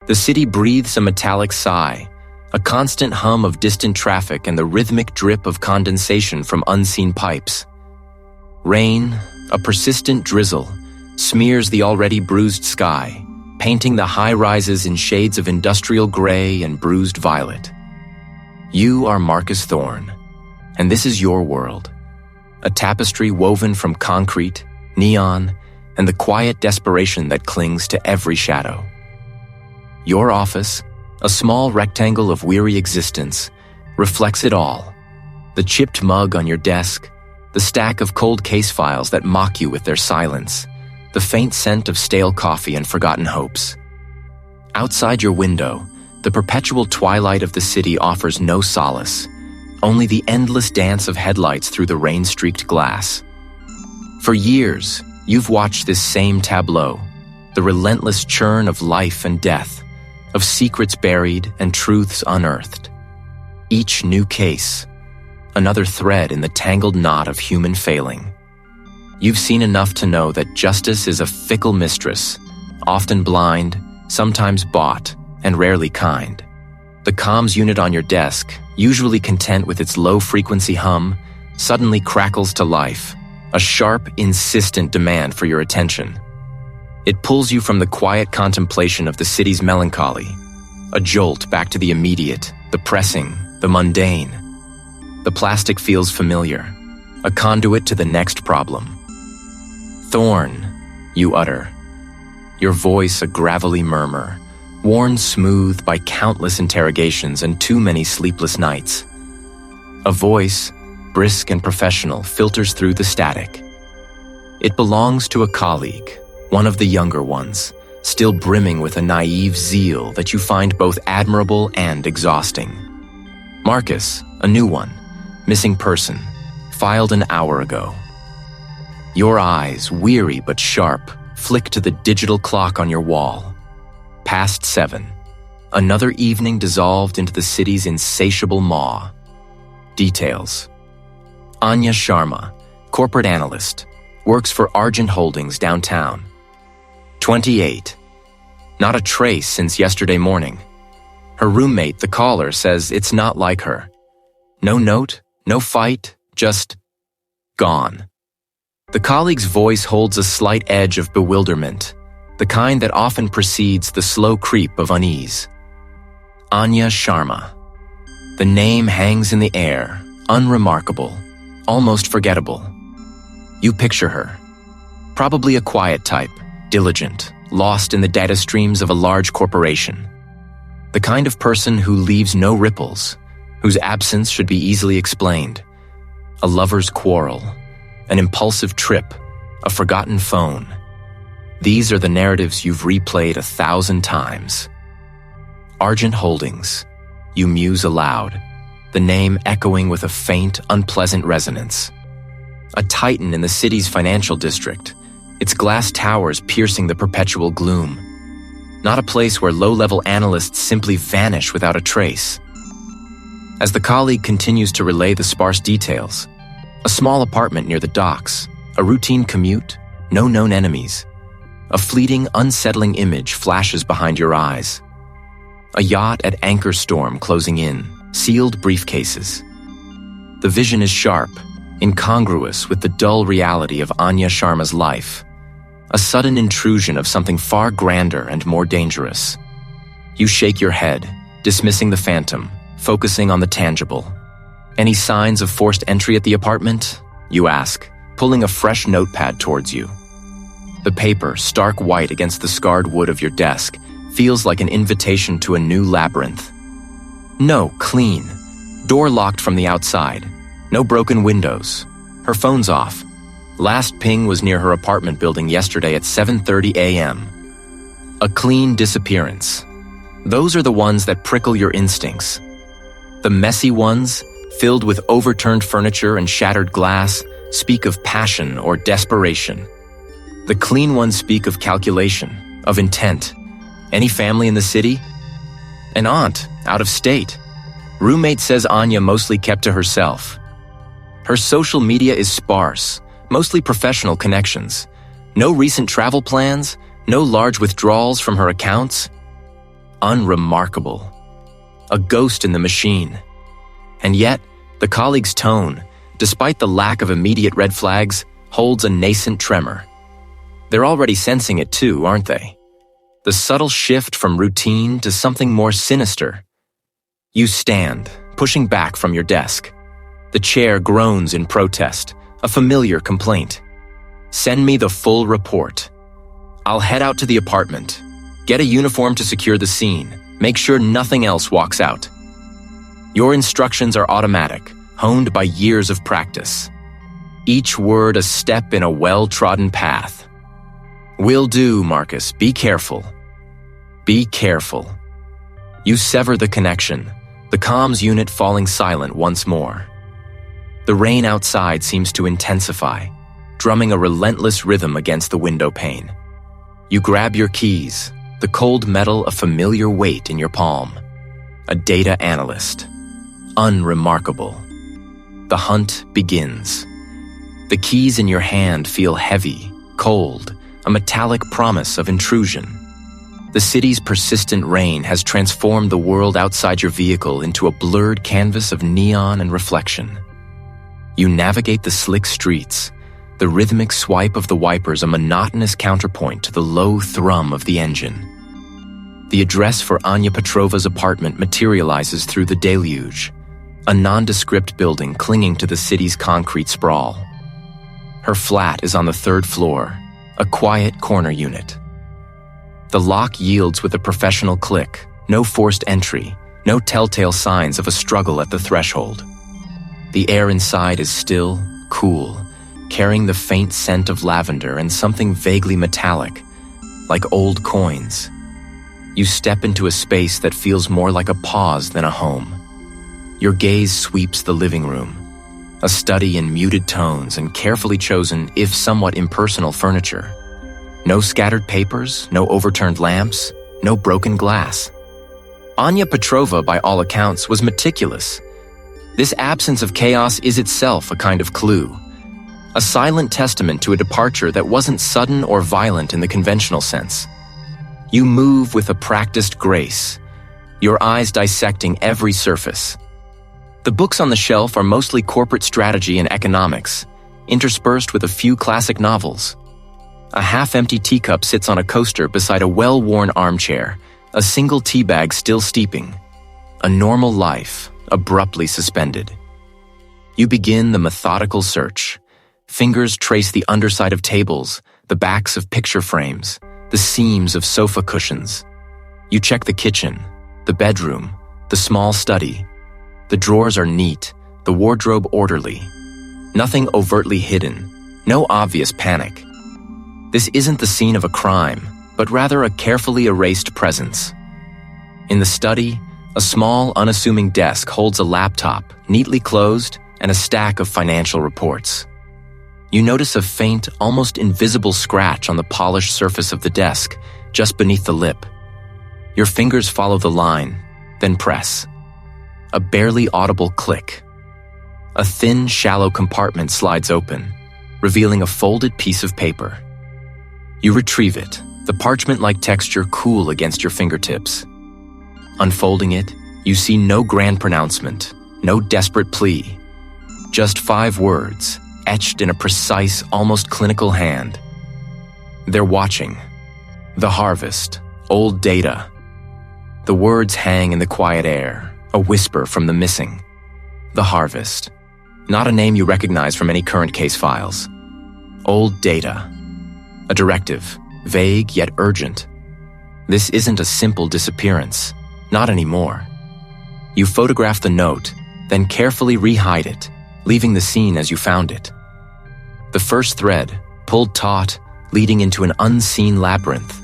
The city breathes a metallic sigh, a constant hum of distant traffic and the rhythmic drip of condensation from unseen pipes. Rain, a persistent drizzle, smears the already bruised sky, painting the high-rises in shades of industrial gray and bruised violet. You are Marcus Thorne, and this is your world, a tapestry woven from concrete, neon, and the quiet desperation that clings to every shadow. Your office, a small rectangle of weary existence, reflects it all. The chipped mug on your desk, the stack of cold case files that mock you with their silence, the faint scent of stale coffee and forgotten hopes. Outside your window, the perpetual twilight of the city offers no solace, only the endless dance of headlights through the rain-streaked glass. For years, you've watched this same tableau, the relentless churn of life and death, of secrets buried and truths unearthed. Each new case, another thread in the tangled knot of human failing. You've seen enough to know that justice is a fickle mistress, often blind, sometimes bought, and rarely kind. The comms unit on your desk, usually content with its low-frequency hum, suddenly crackles to life, a sharp, insistent demand for your attention. It pulls you from the quiet contemplation of the city's melancholy, a jolt back to the immediate, the pressing, the mundane. The plastic feels familiar, a conduit to the next problem. "Thorne," you utter, your voice a gravelly murmur, worn smooth by countless interrogations and too many sleepless nights. A voice, brisk and professional, filters through the static. It belongs to a colleague, one of the younger ones, still brimming with a naive zeal that you find both admirable and exhausting. Marcus, a new one, missing person, filed an hour ago. Your eyes, weary but sharp, flick to the digital clock on your wall. Past 7. Another evening dissolved into the city's insatiable maw. Details. Anya Sharma, corporate analyst, works for Argent Holdings downtown. 28. Not a trace since yesterday morning. Her roommate, the caller, says it's not like her. No note, no fight, just gone. The colleague's voice holds a slight edge of bewilderment, the kind that often precedes the slow creep of unease. Anya Sharma. The name hangs in the air, unremarkable, almost forgettable. You picture her. Probably a quiet type, diligent, lost in the data streams of a large corporation. The kind of person who leaves no ripples, whose absence should be easily explained. A lover's quarrel, an impulsive trip, a forgotten phone. These are the narratives you've replayed 1,000 times. Argent Holdings, you muse aloud, the name echoing with a faint, unpleasant resonance. A titan in the city's financial district, its glass towers piercing the perpetual gloom. Not a place where low-level analysts simply vanish without a trace. As the colleague continues to relay the sparse details, a small apartment near the docks, a routine commute, no known enemies. A fleeting, unsettling image flashes behind your eyes. A yacht at anchor storm closing in, sealed briefcases. The vision is sharp, incongruous with the dull reality of Anya Sharma's life. A sudden intrusion of something far grander and more dangerous. You shake your head, dismissing the phantom, focusing on the tangible. Any signs of forced entry at the apartment? You ask, pulling a fresh notepad towards you. The paper, stark white against the scarred wood of your desk, feels like an invitation to a new labyrinth. No, clean. Door locked from the outside. No broken windows. Her phone's off. Last ping was near her apartment building yesterday at 7:30 a.m. A clean disappearance. Those are the ones that prickle your instincts. The messy ones, filled with overturned furniture and shattered glass, speak of passion or desperation. The clean ones speak of calculation, of intent. Any family in the city? An aunt, out of state. Roommate says Anya mostly kept to herself. Her social media is sparse, mostly professional connections. No recent travel plans, no large withdrawals from her accounts. Unremarkable. A ghost in the machine. And yet, the colleague's tone, despite the lack of immediate red flags, holds a nascent tremor. They're already sensing it too, aren't they? The subtle shift from routine to something more sinister. You stand, pushing back from your desk. The chair groans in protest, a familiar complaint. Send me the full report. I'll head out to the apartment. Get a uniform to secure the scene. Make sure nothing else walks out. Your instructions are automatic, honed by years of practice. Each word a step in a well-trodden path. Will do, Marcus. Be careful. Be careful. You sever the connection, the comms unit falling silent once more. The rain outside seems to intensify, drumming a relentless rhythm against the window pane. You grab your keys, the cold metal a familiar weight in your palm. A data analyst. Unremarkable. The hunt begins. The keys in your hand feel heavy, cold, a metallic promise of intrusion. The city's persistent rain has transformed the world outside your vehicle into a blurred canvas of neon and reflection. You navigate the slick streets, the rhythmic swipe of the wipers a monotonous counterpoint to the low thrum of the engine. The address for Anya Petrova's apartment materializes through the deluge, a nondescript building clinging to the city's concrete sprawl. Her flat is on the 3rd floor, a quiet corner unit. The lock yields with a professional click, no forced entry, no telltale signs of a struggle at the threshold. The air inside is still, cool, carrying the faint scent of lavender and something vaguely metallic, like old coins. You step into a space that feels more like a pause than a home. Your gaze sweeps the living room, a study in muted tones and carefully chosen, if somewhat impersonal, furniture. No scattered papers, no overturned lamps, no broken glass. Anya Petrova, by all accounts, was meticulous. This absence of chaos is itself a kind of clue, a silent testament to a departure that wasn't sudden or violent in the conventional sense. You move with a practiced grace, your eyes dissecting every surface. The books on the shelf are mostly corporate strategy and economics, interspersed with a few classic novels. A half-empty teacup sits on a coaster beside a well-worn armchair, a single tea bag still steeping. A normal life, abruptly suspended. You begin the methodical search. Fingers trace the underside of tables, the backs of picture frames, the seams of sofa cushions. You check the kitchen, the bedroom, the small study. The drawers are neat, the wardrobe orderly. Nothing overtly hidden, no obvious panic. This isn't the scene of a crime, but rather a carefully erased presence. In the study, a small, unassuming desk holds a laptop, neatly closed, and a stack of financial reports. You notice a faint, almost invisible scratch on the polished surface of the desk, just beneath the lip. Your fingers follow the line, then press. A barely audible click. A thin, shallow compartment slides open, revealing a folded piece of paper. You retrieve it, the parchment-like texture cool against your fingertips. Unfolding it, you see no grand pronouncement, no desperate plea. Just 5 words, etched in a precise, almost clinical hand. They're watching. The harvest. Old data. The words hang in the quiet air, a whisper from the missing. The harvest. Not a name you recognize from any current case files. Old data. A directive, vague yet urgent. This isn't a simple disappearance. Not anymore. You photograph the note, then carefully re-hide it, leaving the scene as you found it. The first thread, pulled taut, leading into an unseen labyrinth.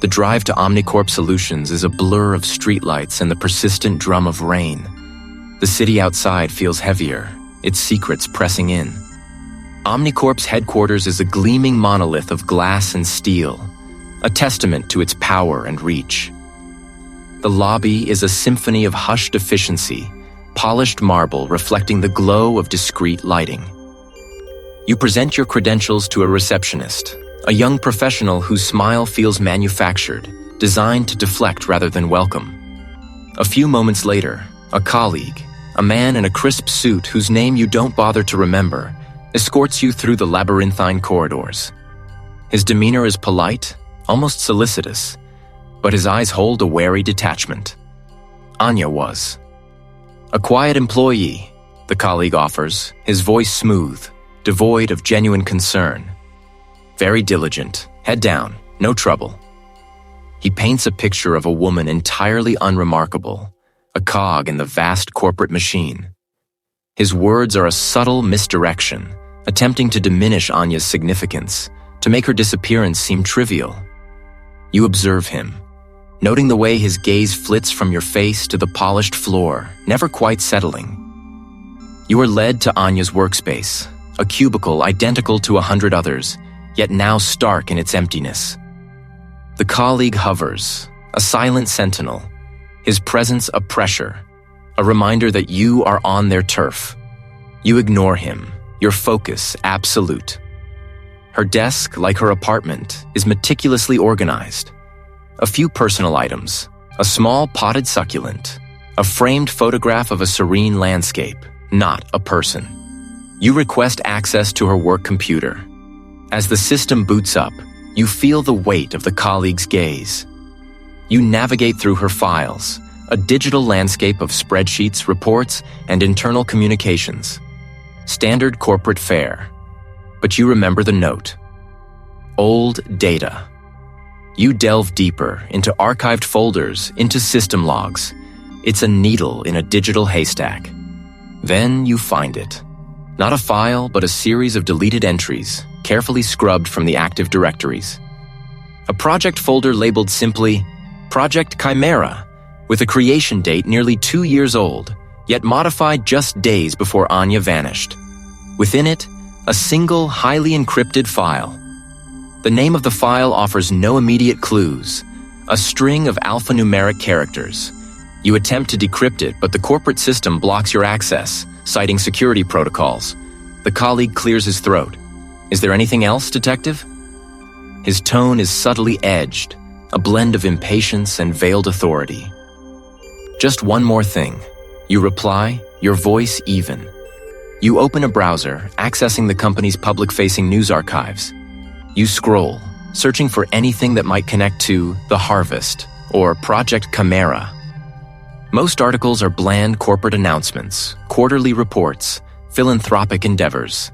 The drive to Omnicorp Solutions is a blur of streetlights and the persistent drum of rain. The city outside feels heavier, its secrets pressing in. Omnicorp's headquarters is a gleaming monolith of glass and steel, a testament to its power and reach. The lobby is a symphony of hushed efficiency, polished marble reflecting the glow of discreet lighting. You present your credentials to a receptionist, a young professional whose smile feels manufactured, designed to deflect rather than welcome. A few moments later, a colleague, a man in a crisp suit whose name you don't bother to remember, escorts you through the labyrinthine corridors. His demeanor is polite, almost solicitous, but his eyes hold a wary detachment. Anya was. A quiet employee, the colleague offers, his voice smooth, devoid of genuine concern. Very diligent, head down, no trouble. He paints a picture of a woman entirely unremarkable, a cog in the vast corporate machine. His words are a subtle misdirection, attempting to diminish Anya's significance, to make her disappearance seem trivial. You observe him, noting the way his gaze flits from your face to the polished floor, never quite settling. You are led to Anya's workspace, a cubicle identical to 100 others, yet now stark in its emptiness. The colleague hovers, a silent sentinel, his presence a pressure, a reminder that you are on their turf. You ignore him, your focus absolute. Her desk, like her apartment, is meticulously organized. A few personal items, a small potted succulent, a framed photograph of a serene landscape, not a person. You request access to her work computer. As the system boots up, you feel the weight of the colleague's gaze. You navigate through her files, a digital landscape of spreadsheets, reports, and internal communications. Standard corporate fare. But you remember the note. Old data. You delve deeper into archived folders, into system logs. It's a needle in a digital haystack. Then you find it. Not a file, but a series of deleted entries, carefully scrubbed from the active directories. A project folder labeled simply Project Chimera, with a creation date nearly 2 years old, yet modified just days before Anya vanished. Within it, a single, highly encrypted file. The name of the file offers no immediate clues, a string of alphanumeric characters. You attempt to decrypt it, but the corporate system blocks your access, citing security protocols. The colleague clears his throat. Is there anything else, Detective? His tone is subtly edged, a blend of impatience and veiled authority. Just one more thing. You reply, your voice even. You open a browser, accessing the company's public-facing news archives. You scroll, searching for anything that might connect to The Harvest or Project Chimera. Most articles are bland corporate announcements, quarterly reports, philanthropic endeavors.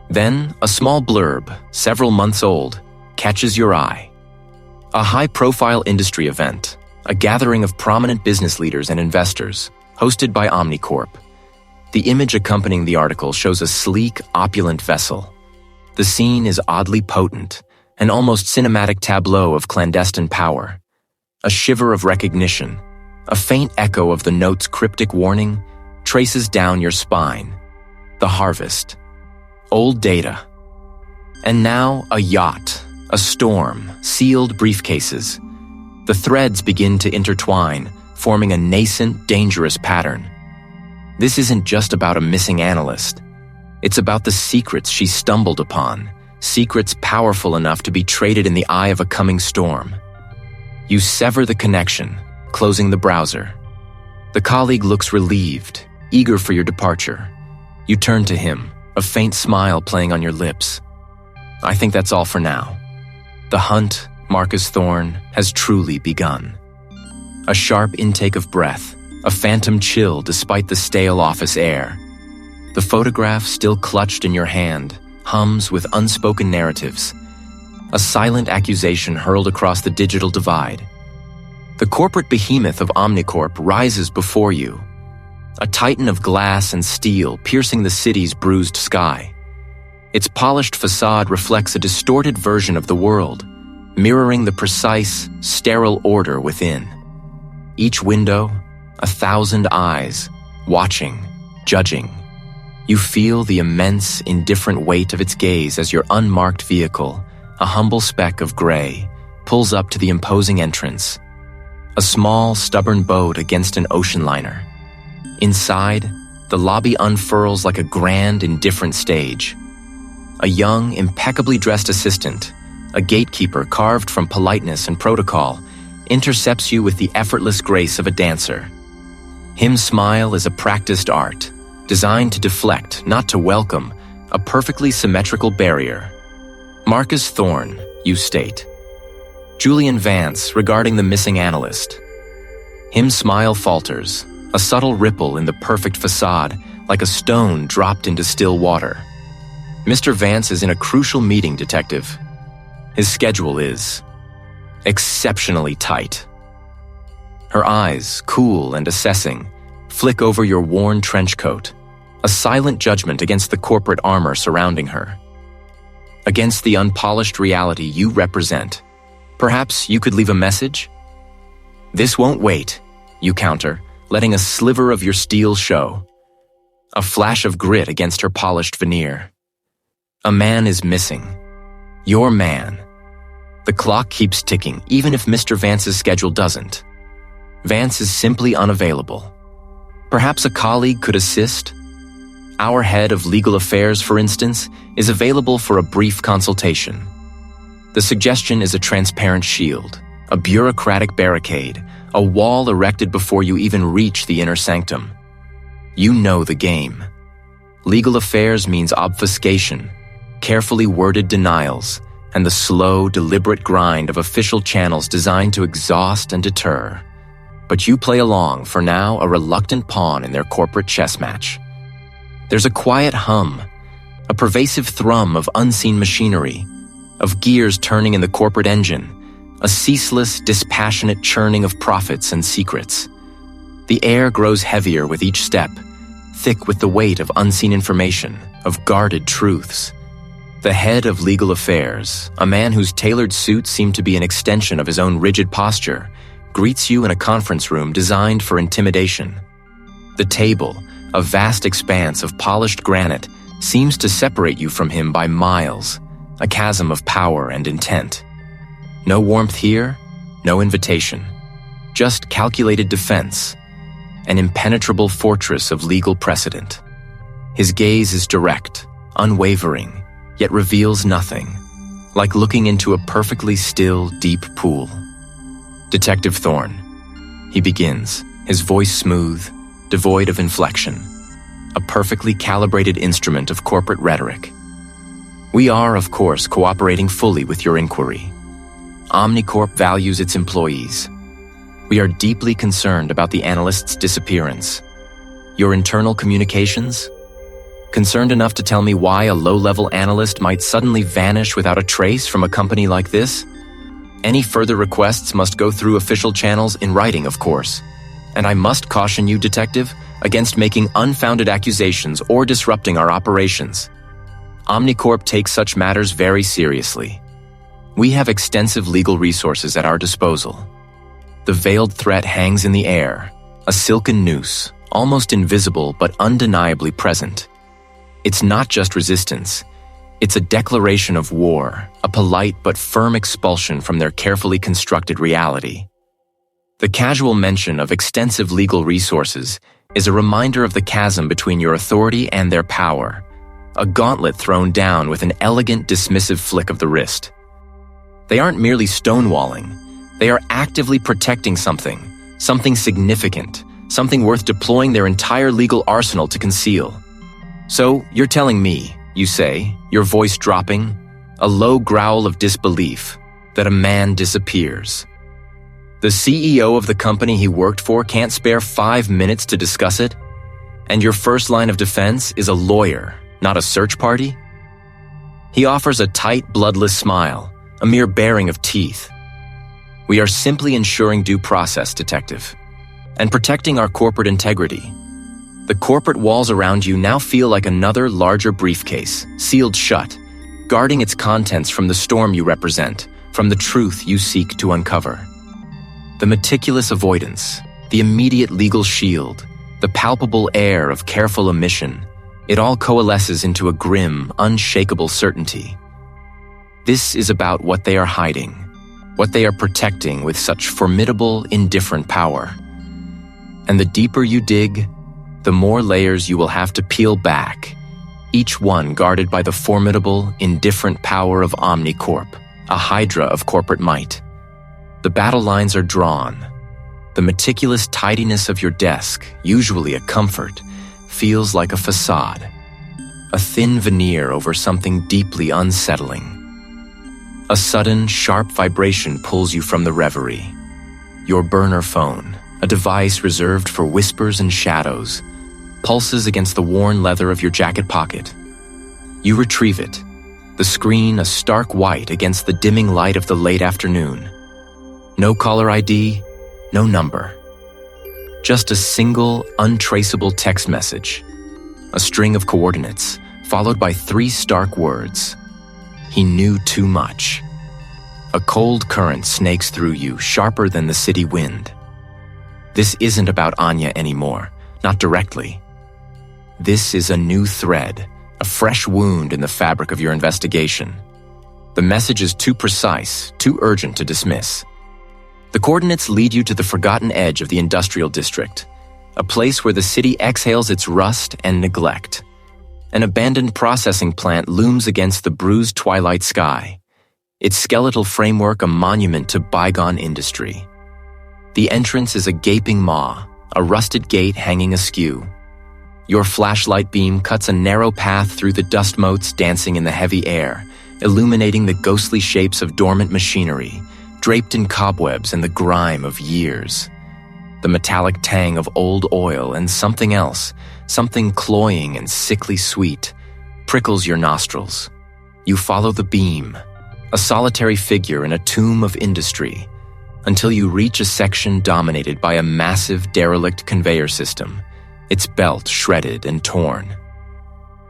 Then, a small blurb, several months old, catches your eye. A high-profile industry event, a gathering of prominent business leaders and investors, hosted by Omnicorp. The image accompanying the article shows a sleek, opulent vessel. The scene is oddly potent, an almost cinematic tableau of clandestine power. A shiver of recognition, a faint echo of the note's cryptic warning, traces down your spine. The Harvest. Old data. And now a yacht, a storm, sealed briefcases. The threads begin to intertwine, forming a nascent, dangerous pattern. This isn't just about a missing analyst. It's about the secrets she stumbled upon, secrets powerful enough to be traded in the eye of a coming storm. You sever the connection, closing the browser. The colleague looks relieved, eager for your departure. You turn to him, a faint smile playing on your lips. I think that's all for now. The hunt, Marcus Thorne, has truly begun. A sharp intake of breath, a phantom chill despite the stale office air. The photograph, still clutched in your hand, hums with unspoken narratives. A silent accusation hurled across the digital divide. The corporate behemoth of Omnicorp rises before you, a titan of glass and steel piercing the city's bruised sky. Its polished facade reflects a distorted version of the world, mirroring the precise, sterile order within. Each window, 1,000 eyes, watching, judging. You feel the immense, indifferent weight of its gaze as your unmarked vehicle, a humble speck of gray, pulls up to the imposing entrance. A small, stubborn boat against an ocean liner. Inside, the lobby unfurls like a grand, indifferent stage. A young, impeccably dressed assistant, a gatekeeper carved from politeness and protocol, intercepts you with the effortless grace of a dancer. Him smile is a practiced art, designed to deflect, not to welcome, a perfectly symmetrical barrier. Marcus Thorne, you state. Julian Vance, regarding the missing analyst. Him smile falters, a subtle ripple in the perfect facade, like a stone dropped into still water. Mr. Vance is in a crucial meeting, Detective. His schedule is exceptionally tight. Her eyes, cool and assessing, flick over your worn trench coat, a silent judgment against the corporate armor surrounding her. Against the unpolished reality you represent. Perhaps you could leave a message? This won't wait, you counter, letting a sliver of your steel show. A flash of grit against her polished veneer. A man is missing. Your man. The clock keeps ticking, even if Mr. Vance's schedule doesn't. Vance is simply unavailable. Perhaps a colleague could assist? Our head of legal affairs, for instance, is available for a brief consultation. The suggestion is a transparent shield, a bureaucratic barricade, a wall erected before you even reach the inner sanctum. You know the game. Legal affairs means obfuscation, carefully worded denials, and the slow, deliberate grind of official channels designed to exhaust and deter. But you play along, for now, a reluctant pawn in their corporate chess match. There's a quiet hum, a pervasive thrum of unseen machinery, of gears turning in the corporate engine, a ceaseless, dispassionate churning of profits and secrets. The air grows heavier with each step, thick with the weight of unseen information, of guarded truths. The head of legal affairs, a man whose tailored suit seemed to be an extension of his own rigid posture, greets you in a conference room designed for intimidation. The table, a vast expanse of polished granite, seems to separate you from him by miles, a chasm of power and intent. No warmth here, no invitation. Just calculated defense, an impenetrable fortress of legal precedent. His gaze is direct, unwavering, yet reveals nothing, like looking into a perfectly still, deep pool. Detective Thorne. He begins, his voice smooth, devoid of inflection, a perfectly calibrated instrument of corporate rhetoric. We are, of course, cooperating fully with your inquiry. Omnicorp values its employees. We are deeply concerned about the analyst's disappearance. Your internal communications? Concerned enough to tell me why a low-level analyst might suddenly vanish without a trace from a company like this? Any further requests must go through official channels in writing, of course. And I must caution you, Detective, against making unfounded accusations or disrupting our operations. Omnicorp takes such matters very seriously. We have extensive legal resources at our disposal. The veiled threat hangs in the air, a silken noose, almost invisible but undeniably present. It's not just resistance. It's a declaration of war, a polite but firm expulsion from their carefully constructed reality. The casual mention of extensive legal resources is a reminder of the chasm between your authority and their power, a gauntlet thrown down with an elegant, dismissive flick of the wrist. They aren't merely stonewalling. They are actively protecting something significant, something worth deploying their entire legal arsenal to conceal. So, you're telling me, you say, your voice dropping, a low growl of disbelief, that a man disappears. The CEO of the company he worked for can't spare 5 minutes to discuss it? And your first line of defense is a lawyer, not a search party? He offers a tight, bloodless smile, a mere baring of teeth. We are simply ensuring due process, Detective, and protecting our corporate integrity. The corporate walls around you now feel like another larger briefcase, sealed shut, guarding its contents from the storm you represent, from the truth you seek to uncover. The meticulous avoidance, the immediate legal shield, the palpable air of careful omission, it all coalesces into a grim, unshakable certainty. This is about what they are hiding, what they are protecting with such formidable, indifferent power. And the deeper you dig, the more layers you will have to peel back, each one guarded by the formidable, indifferent power of Omnicorp, a hydra of corporate might. The battle lines are drawn. The meticulous tidiness of your desk, usually a comfort, feels like a facade, a thin veneer over something deeply unsettling. A sudden, sharp vibration pulls you from the reverie. Your burner phone, a device reserved for whispers and shadows, pulses against the worn leather of your jacket pocket. You retrieve it, the screen a stark white against the dimming light of the late afternoon. No caller ID, no number. Just a single, untraceable text message. A string of coordinates, followed by 3 stark words. He knew too much. A cold current snakes through you, sharper than the city wind. This isn't about Anya anymore, not directly. This is a new thread, a fresh wound in the fabric of your investigation. The message is too precise, too urgent to dismiss. The coordinates lead you to the forgotten edge of the industrial district, a place where the city exhales its rust and neglect. An abandoned processing plant looms against the bruised twilight sky, its skeletal framework a monument to bygone industry. The entrance is a gaping maw, a rusted gate hanging askew. Your flashlight beam cuts a narrow path through the dust motes dancing in the heavy air, illuminating the ghostly shapes of dormant machinery, draped in cobwebs and the grime of years. The metallic tang of old oil and something else, something cloying and sickly sweet, prickles your nostrils. You follow the beam, a solitary figure in a tomb of industry, until you reach a section dominated by a massive derelict conveyor system, its belt shredded and torn.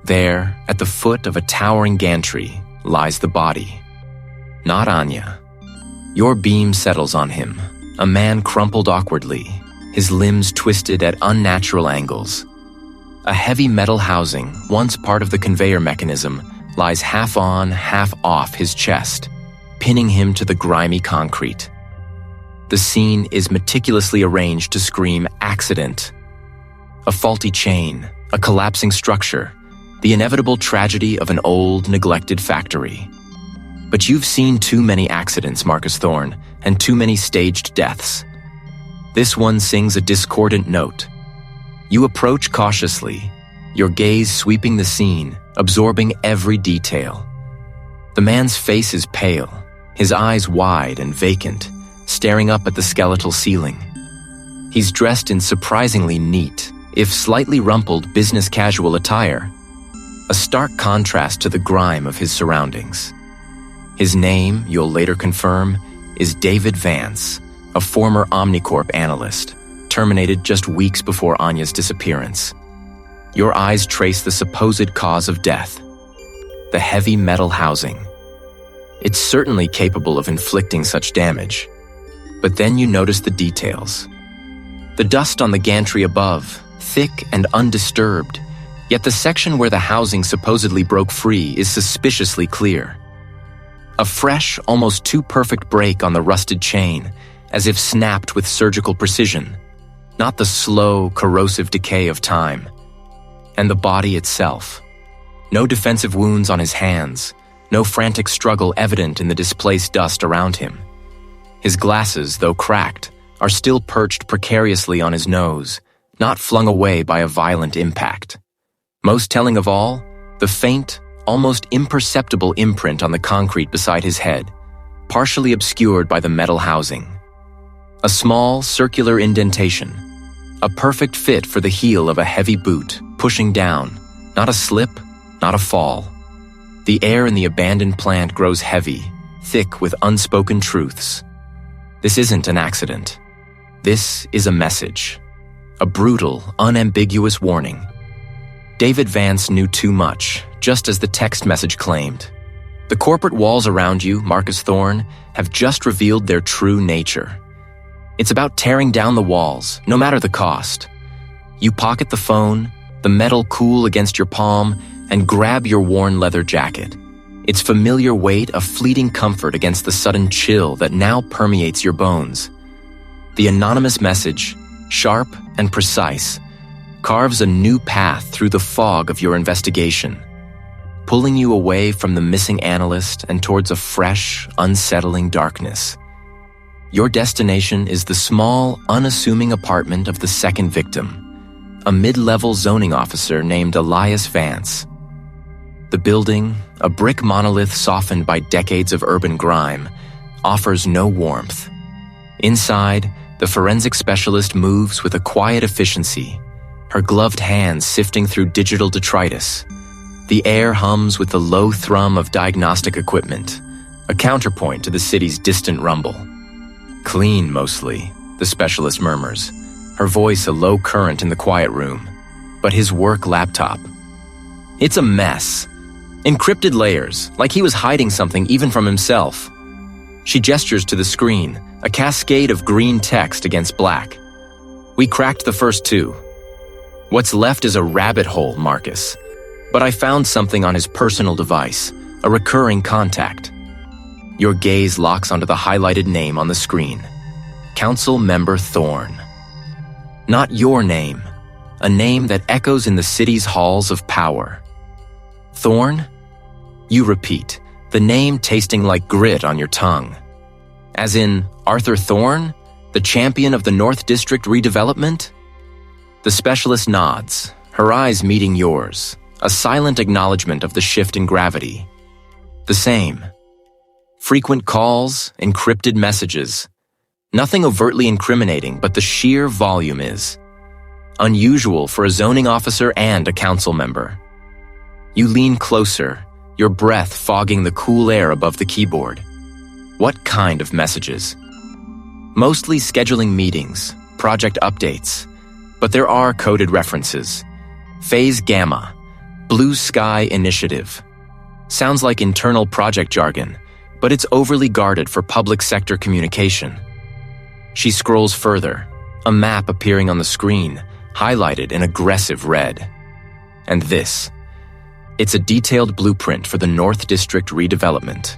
There, at the foot of a towering gantry, lies the body. Not Anya. Your beam settles on him, a man crumpled awkwardly, his limbs twisted at unnatural angles. A heavy metal housing, once part of the conveyor mechanism, lies half on, half off his chest, pinning him to the grimy concrete. The scene is meticulously arranged to scream accident. A faulty chain, a collapsing structure, the inevitable tragedy of an old, neglected factory. But you've seen too many accidents, Marcus Thorne, and too many staged deaths. This one sings a discordant note. You approach cautiously, your gaze sweeping the scene, absorbing every detail. The man's face is pale, his eyes wide and vacant, staring up at the skeletal ceiling. He's dressed in surprisingly neat, if slightly rumpled business casual attire, a stark contrast to the grime of his surroundings. His name, you'll later confirm, is David Vance, a former Omnicorp analyst, terminated just weeks before Anya's disappearance. Your eyes trace the supposed cause of death, the heavy metal housing. It's certainly capable of inflicting such damage. But then you notice the details. The dust on the gantry above, thick and undisturbed, yet the section where the housing supposedly broke free is suspiciously clear. A fresh, almost too perfect break on the rusted chain, as if snapped with surgical precision, not the slow, corrosive decay of time. And the body itself. No defensive wounds on his hands, no frantic struggle evident in the displaced dust around him. His glasses, though cracked, are still perched precariously on his nose, not flung away by a violent impact. Most telling of all, the faint, almost imperceptible imprint on the concrete beside his head, partially obscured by the metal housing. A small, circular indentation, a perfect fit for the heel of a heavy boot, pushing down, not a slip, not a fall. The air in the abandoned plant grows heavy, thick with unspoken truths. This isn't an accident. This is a message. A brutal, unambiguous warning. David Vance knew too much, just as the text message claimed. The corporate walls around you, Marcus Thorne, have just revealed their true nature. It's about tearing down the walls, no matter the cost. You pocket the phone, the metal cool against your palm, and grab your worn leather jacket. Its familiar weight a fleeting comfort against the sudden chill that now permeates your bones. The anonymous message, sharp and precise, carves a new path through the fog of your investigation, pulling you away from the missing analyst and towards a fresh, unsettling darkness. Your destination is the small, unassuming apartment of the second victim, a mid-level zoning officer named Elias Vance. The building, a brick monolith softened by decades of urban grime, offers no warmth. Inside, the forensic specialist moves with a quiet efficiency, her gloved hands sifting through digital detritus. The air hums with the low thrum of diagnostic equipment, a counterpoint to the city's distant rumble. Clean, mostly, the specialist murmurs, her voice a low current in the quiet room, but his work laptop. It's a mess. Encrypted layers, like he was hiding something even from himself. She gestures to the screen, a cascade of green text against black. We cracked the first two. What's left is a rabbit hole, Marcus. But I found something on his personal device, a recurring contact. Your gaze locks onto the highlighted name on the screen. Council Member Thorne. Not your name, a name that echoes in the city's halls of power. Thorne? You repeat, the name tasting like grit on your tongue. As in Arthur Thorne, the champion of the North District redevelopment? The specialist nods, her eyes meeting yours, a silent acknowledgement of the shift in gravity. The same. Frequent calls, encrypted messages. Nothing overtly incriminating, but the sheer volume is. Unusual for a zoning officer and a council member. You lean closer, your breath fogging the cool air above the keyboard. What kind of messages? Mostly scheduling meetings, project updates, but there are coded references. Phase Gamma, Blue Sky Initiative. Sounds like internal project jargon, but it's overly guarded for public sector communication. She scrolls further, a map appearing on the screen, highlighted in aggressive red. And this. It's a detailed blueprint for the North District redevelopment.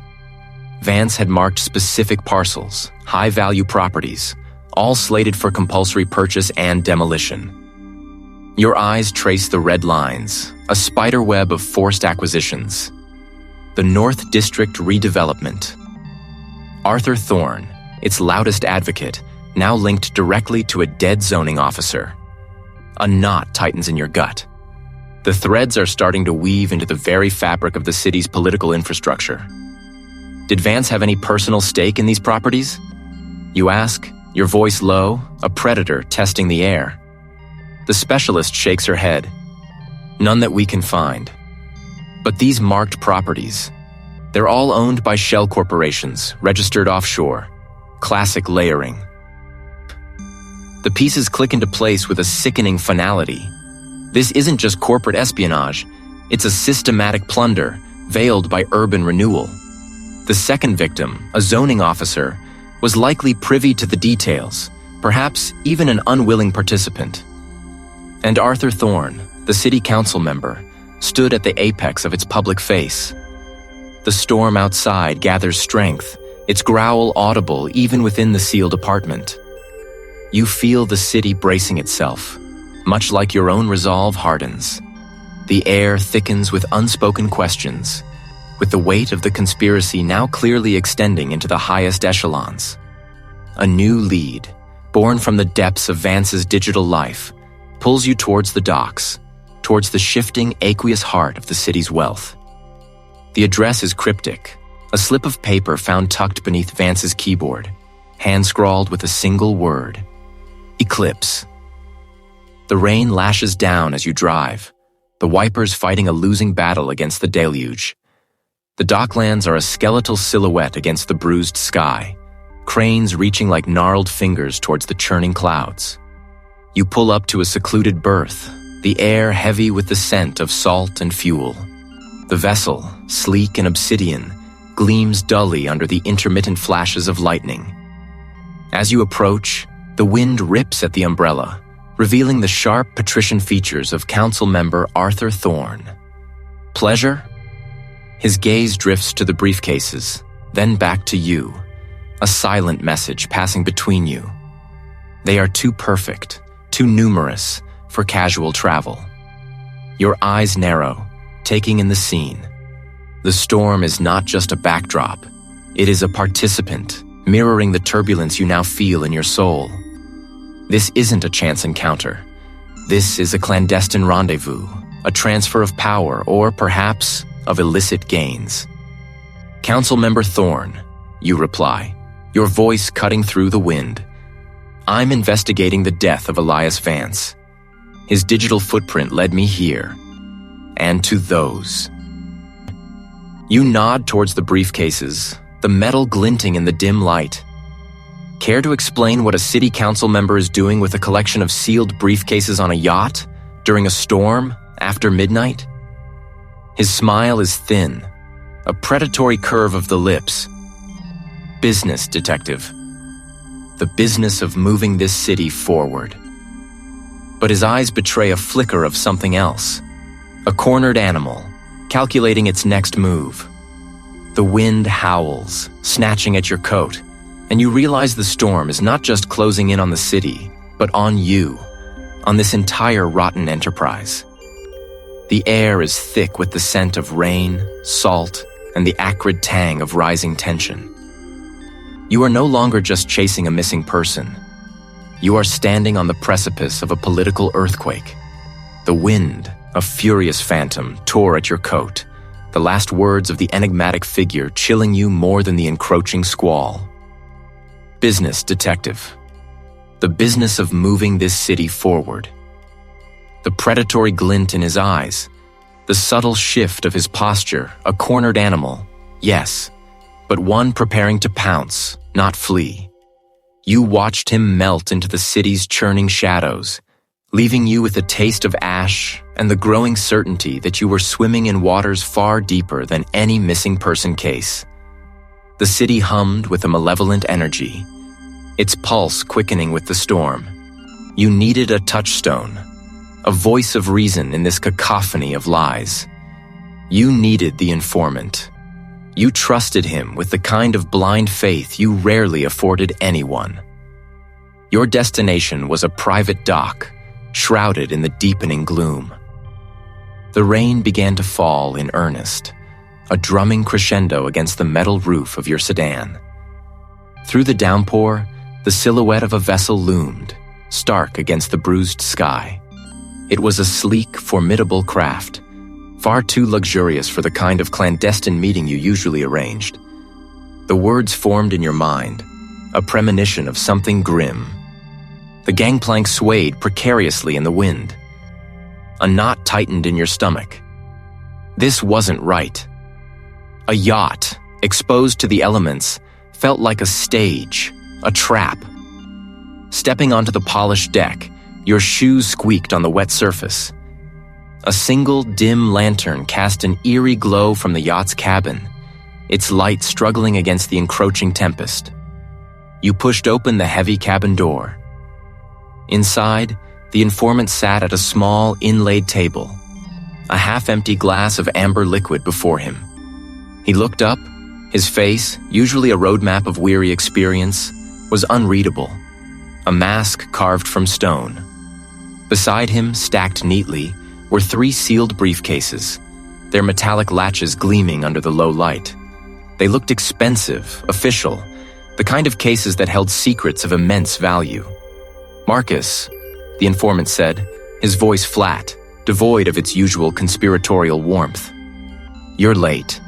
Vance had marked specific parcels, high-value properties, all slated for compulsory purchase and demolition. Your eyes trace the red lines, a spiderweb of forced acquisitions. The North District redevelopment. Arthur Thorne, its loudest advocate, now linked directly to a dead zoning officer. A knot tightens in your gut. The threads are starting to weave into the very fabric of the city's political infrastructure. Did Vance have any personal stake in these properties? You ask, your voice low, a predator testing the air. The specialist shakes her head. None that we can find. But these marked properties, they're all owned by shell corporations, registered offshore. Classic layering. The pieces click into place with a sickening finality. This isn't just corporate espionage, it's a systematic plunder, veiled by urban renewal. The second victim, a zoning officer, was likely privy to the details, perhaps even an unwilling participant. And Arthur Thorne, the city council member, stood at the apex of its public face. The storm outside gathers strength, its growl audible even within the sealed apartment. You feel the city bracing itself, much like your own resolve hardens. The air thickens with unspoken questions, with the weight of the conspiracy now clearly extending into the highest echelons. A new lead, born from the depths of Vance's digital life, pulls you towards the docks, towards the shifting, aqueous heart of the city's wealth. The address is cryptic, a slip of paper found tucked beneath Vance's keyboard, hand-scrawled with a single word: Eclipse. The rain lashes down as you drive, the wipers fighting a losing battle against the deluge. The docklands are a skeletal silhouette against the bruised sky, cranes reaching like gnarled fingers towards the churning clouds. You pull up to a secluded berth, the air heavy with the scent of salt and fuel. The vessel, sleek and obsidian, gleams dully under the intermittent flashes of lightning. As you approach, the wind rips at the umbrella, revealing the sharp patrician features of council member Arthur Thorne. Pleasure? His gaze drifts to the briefcases, then back to you, a silent message passing between you. They are too perfect, too numerous for casual travel. Your eyes narrow, taking in the scene. The storm is not just a backdrop, it is a participant, mirroring the turbulence you now feel in your soul. This isn't a chance encounter. This is a clandestine rendezvous, a transfer of power, or perhaps of illicit gains. Councilmember Thorne, you reply, your voice cutting through the wind. I'm investigating the death of Elias Vance. His digital footprint led me here, and to those. You nod towards the briefcases, the metal glinting in the dim light. Care to explain what a city council member is doing with a collection of sealed briefcases on a yacht during a storm after midnight? His smile is thin, a predatory curve of the lips. Business, Detective. The business of moving this city forward. But his eyes betray a flicker of something else. A cornered animal, calculating its next move. The wind howls, snatching at your coat, and you realize the storm is not just closing in on the city, but on you, on this entire rotten enterprise. The air is thick with the scent of rain, salt, and the acrid tang of rising tension. You are no longer just chasing a missing person. You are standing on the precipice of a political earthquake. The wind, a furious phantom, tore at your coat, the last words of the enigmatic figure chilling you more than the encroaching squall. Business, Detective. The business of moving this city forward. The predatory glint in his eyes, the subtle shift of his posture, a cornered animal, yes, but one preparing to pounce, not flee. You watched him melt into the city's churning shadows, leaving you with a taste of ash and the growing certainty that you were swimming in waters far deeper than any missing person case. The city hummed with a malevolent energy, its pulse quickening with the storm. You needed a touchstone, a voice of reason in this cacophony of lies. You needed the informant. You trusted him with the kind of blind faith you rarely afforded anyone. Your destination was a private dock, shrouded in the deepening gloom. The rain began to fall in earnest, a drumming crescendo against the metal roof of your sedan. Through the downpour, the silhouette of a vessel loomed, stark against the bruised sky. It was a sleek, formidable craft, far too luxurious for the kind of clandestine meeting you usually arranged. The words formed in your mind, a premonition of something grim. The gangplank swayed precariously in the wind. A knot tightened in your stomach. This wasn't right. A yacht, exposed to the elements, felt like a stage, a trap. Stepping onto the polished deck, your shoes squeaked on the wet surface. A single dim lantern cast an eerie glow from the yacht's cabin, its light struggling against the encroaching tempest. You pushed open the heavy cabin door. Inside, the informant sat at a small, inlaid table, a half-empty glass of amber liquid before him. He looked up. His face, usually a roadmap of weary experience, was unreadable, a mask carved from stone. Beside him, stacked neatly, were 3 sealed briefcases, their metallic latches gleaming under the low light. They looked expensive, official, the kind of cases that held secrets of immense value. Marcus, the informant said, his voice flat, devoid of its usual conspiratorial warmth. You're late.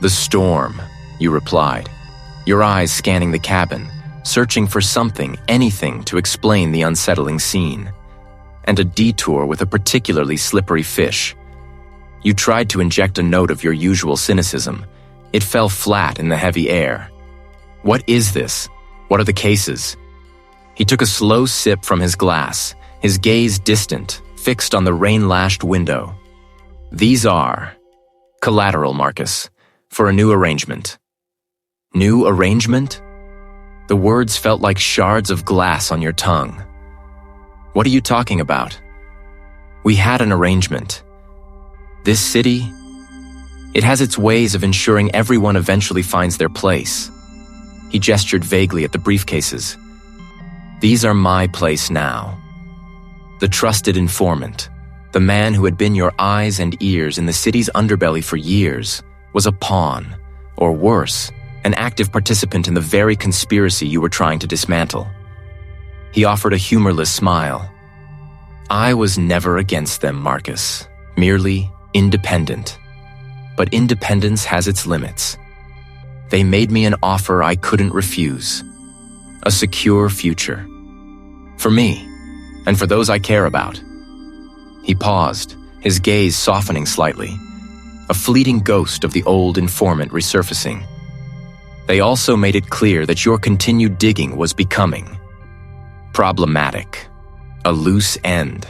The storm, you replied, your eyes scanning the cabin, searching for something, anything to explain the unsettling scene. And a detour with a particularly slippery fish. You tried to inject a note of your usual cynicism. It fell flat in the heavy air. What is this? What are the cases? He took a slow sip from his glass, his gaze distant, fixed on the rain-lashed window. These are collateral, Marcus, for a new arrangement. New arrangement? The words felt like shards of glass on your tongue. What are you talking about? We had an arrangement. This city, it has its ways of ensuring everyone eventually finds their place. He gestured vaguely at the briefcases. These are my place now. The trusted informant, the man who had been your eyes and ears in the city's underbelly for years, was a pawn, or worse, an active participant in the very conspiracy you were trying to dismantle. He offered a humorless smile. I was never against them, Marcus, merely independent. But independence has its limits. They made me an offer I couldn't refuse. A secure future. For me, and for those I care about. He paused, his gaze softening slightly, a fleeting ghost of the old informant resurfacing. They also made it clear that your continued digging was becoming problematic, a loose end.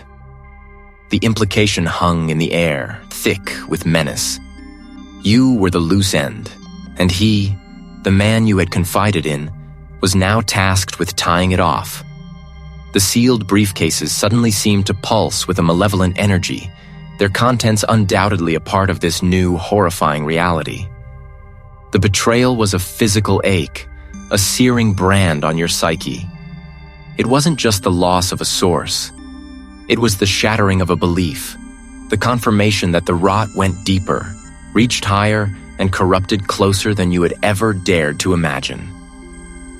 The implication hung in the air, thick with menace. You were the loose end, and he, the man you had confided in, was now tasked with tying it off. The sealed briefcases suddenly seemed to pulse with a malevolent energy, their contents undoubtedly a part of this new, horrifying reality. The betrayal was a physical ache, a searing brand on your psyche. It wasn't just the loss of a source. It was the shattering of a belief, the confirmation that the rot went deeper, reached higher, and corrupted closer than you had ever dared to imagine.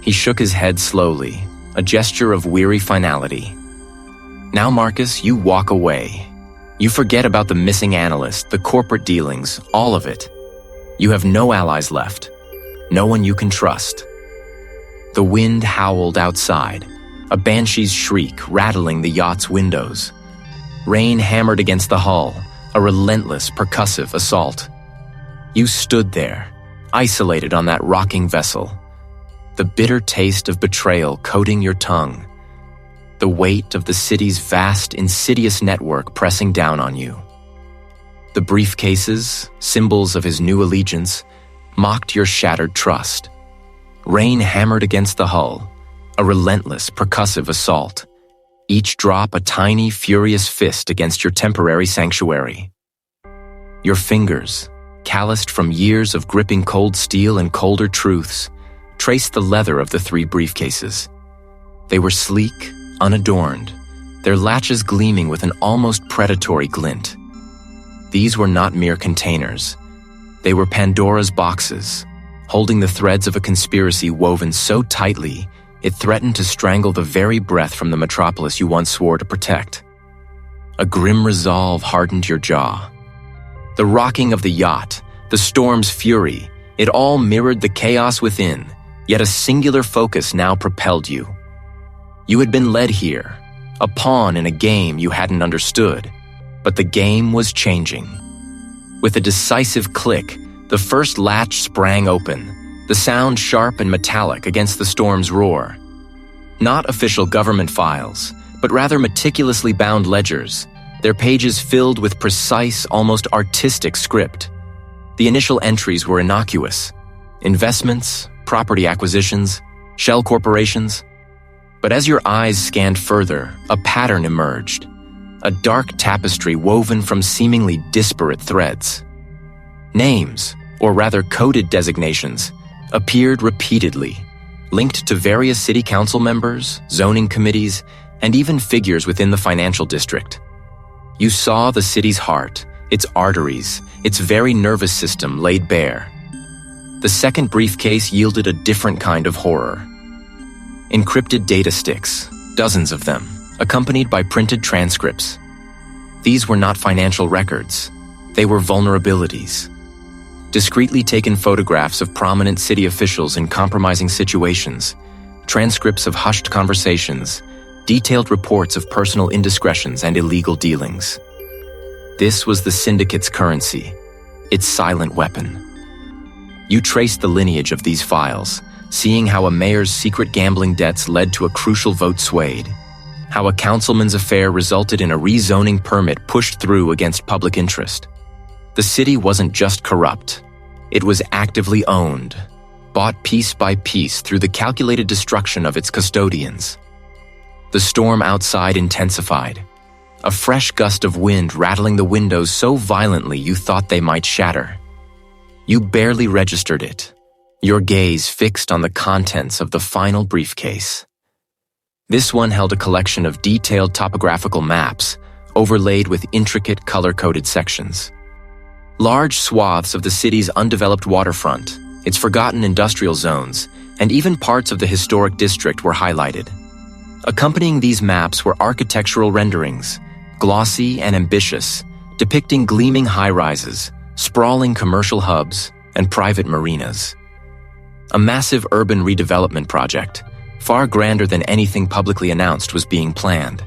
He shook his head slowly, a gesture of weary finality. Now, Marcus, you walk away. You forget about the missing analyst, the corporate dealings, all of it. You have no allies left, no one you can trust. The wind howled outside, a banshee's shriek rattling the yacht's windows. Rain hammered against the hull, a relentless, percussive assault. You stood there, isolated on that rocking vessel, the bitter taste of betrayal coating your tongue, the weight of the city's vast, insidious network pressing down on you. The briefcases, symbols of his new allegiance, mocked your shattered trust. Rain hammered against the hull, a relentless, percussive assault, each drop a tiny, furious fist against your temporary sanctuary. Your fingers, calloused from years of gripping cold steel and colder truths, traced the leather of the 3 briefcases. They were sleek, unadorned, their latches gleaming with an almost predatory glint. These were not mere containers. They were Pandora's boxes, holding the threads of a conspiracy woven so tightly it threatened to strangle the very breath from the metropolis you once swore to protect. A grim resolve hardened your jaw. The rocking of the yacht, the storm's fury, it all mirrored the chaos within, yet a singular focus now propelled you. You had been led here, a pawn in a game you hadn't understood, but the game was changing. With a decisive click, the first latch sprang open, the sound sharp and metallic against the storm's roar. Not official government files, but rather meticulously bound ledgers, their pages filled with precise, almost artistic script. The initial entries were innocuous. Investments, property acquisitions, shell corporations. But as your eyes scanned further, a pattern emerged. A dark tapestry woven from seemingly disparate threads. Names, or rather coded designations, appeared repeatedly, linked to various city council members, zoning committees, and even figures within the financial district. You saw the city's heart, its arteries, its very nervous system laid bare. The second briefcase yielded a different kind of horror. Encrypted data sticks, dozens of them, accompanied by printed transcripts. These were not financial records. They were vulnerabilities. Discreetly taken photographs of prominent city officials in compromising situations, transcripts of hushed conversations, detailed reports of personal indiscretions and illegal dealings. This was the syndicate's currency, its silent weapon. You traced the lineage of these files, seeing how a mayor's secret gambling debts led to a crucial vote swayed, how a councilman's affair resulted in a rezoning permit pushed through against public interest. The city wasn't just corrupt, it was actively owned, bought piece by piece through the calculated destruction of its custodians. The storm outside intensified, a fresh gust of wind rattling the windows so violently you thought they might shatter. You barely registered it, your gaze fixed on the contents of the final briefcase. This one held a collection of detailed topographical maps, overlaid with intricate color-coded sections. Large swaths of the city's undeveloped waterfront, its forgotten industrial zones, and even parts of the historic district were highlighted. Accompanying these maps were architectural renderings, glossy and ambitious, depicting gleaming high-rises, sprawling commercial hubs, and private marinas. A massive urban redevelopment project, far grander than anything publicly announced, was being planned.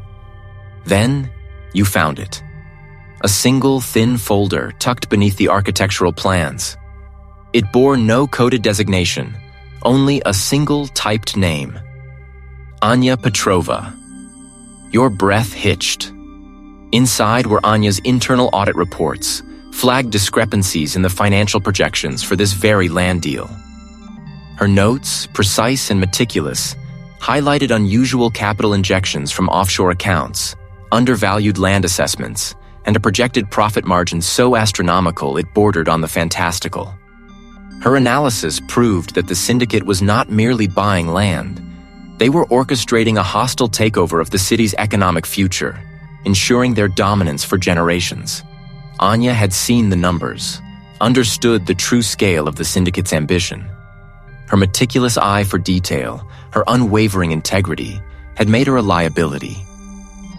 Then, you found it. A single thin folder tucked beneath the architectural plans. It bore no coded designation, only a single typed name. Anya Petrova. Your breath hitched. Inside were Anya's internal audit reports, flagged discrepancies in the financial projections for this very land deal. Her notes, precise and meticulous, highlighted unusual capital injections from offshore accounts, undervalued land assessments, and a projected profit margin so astronomical it bordered on the fantastical. Her analysis proved that the syndicate was not merely buying land. They were orchestrating a hostile takeover of the city's economic future, ensuring their dominance for generations. Anya had seen the numbers, understood the true scale of the syndicate's ambition. Her meticulous eye for detail, her unwavering integrity, had made her a liability.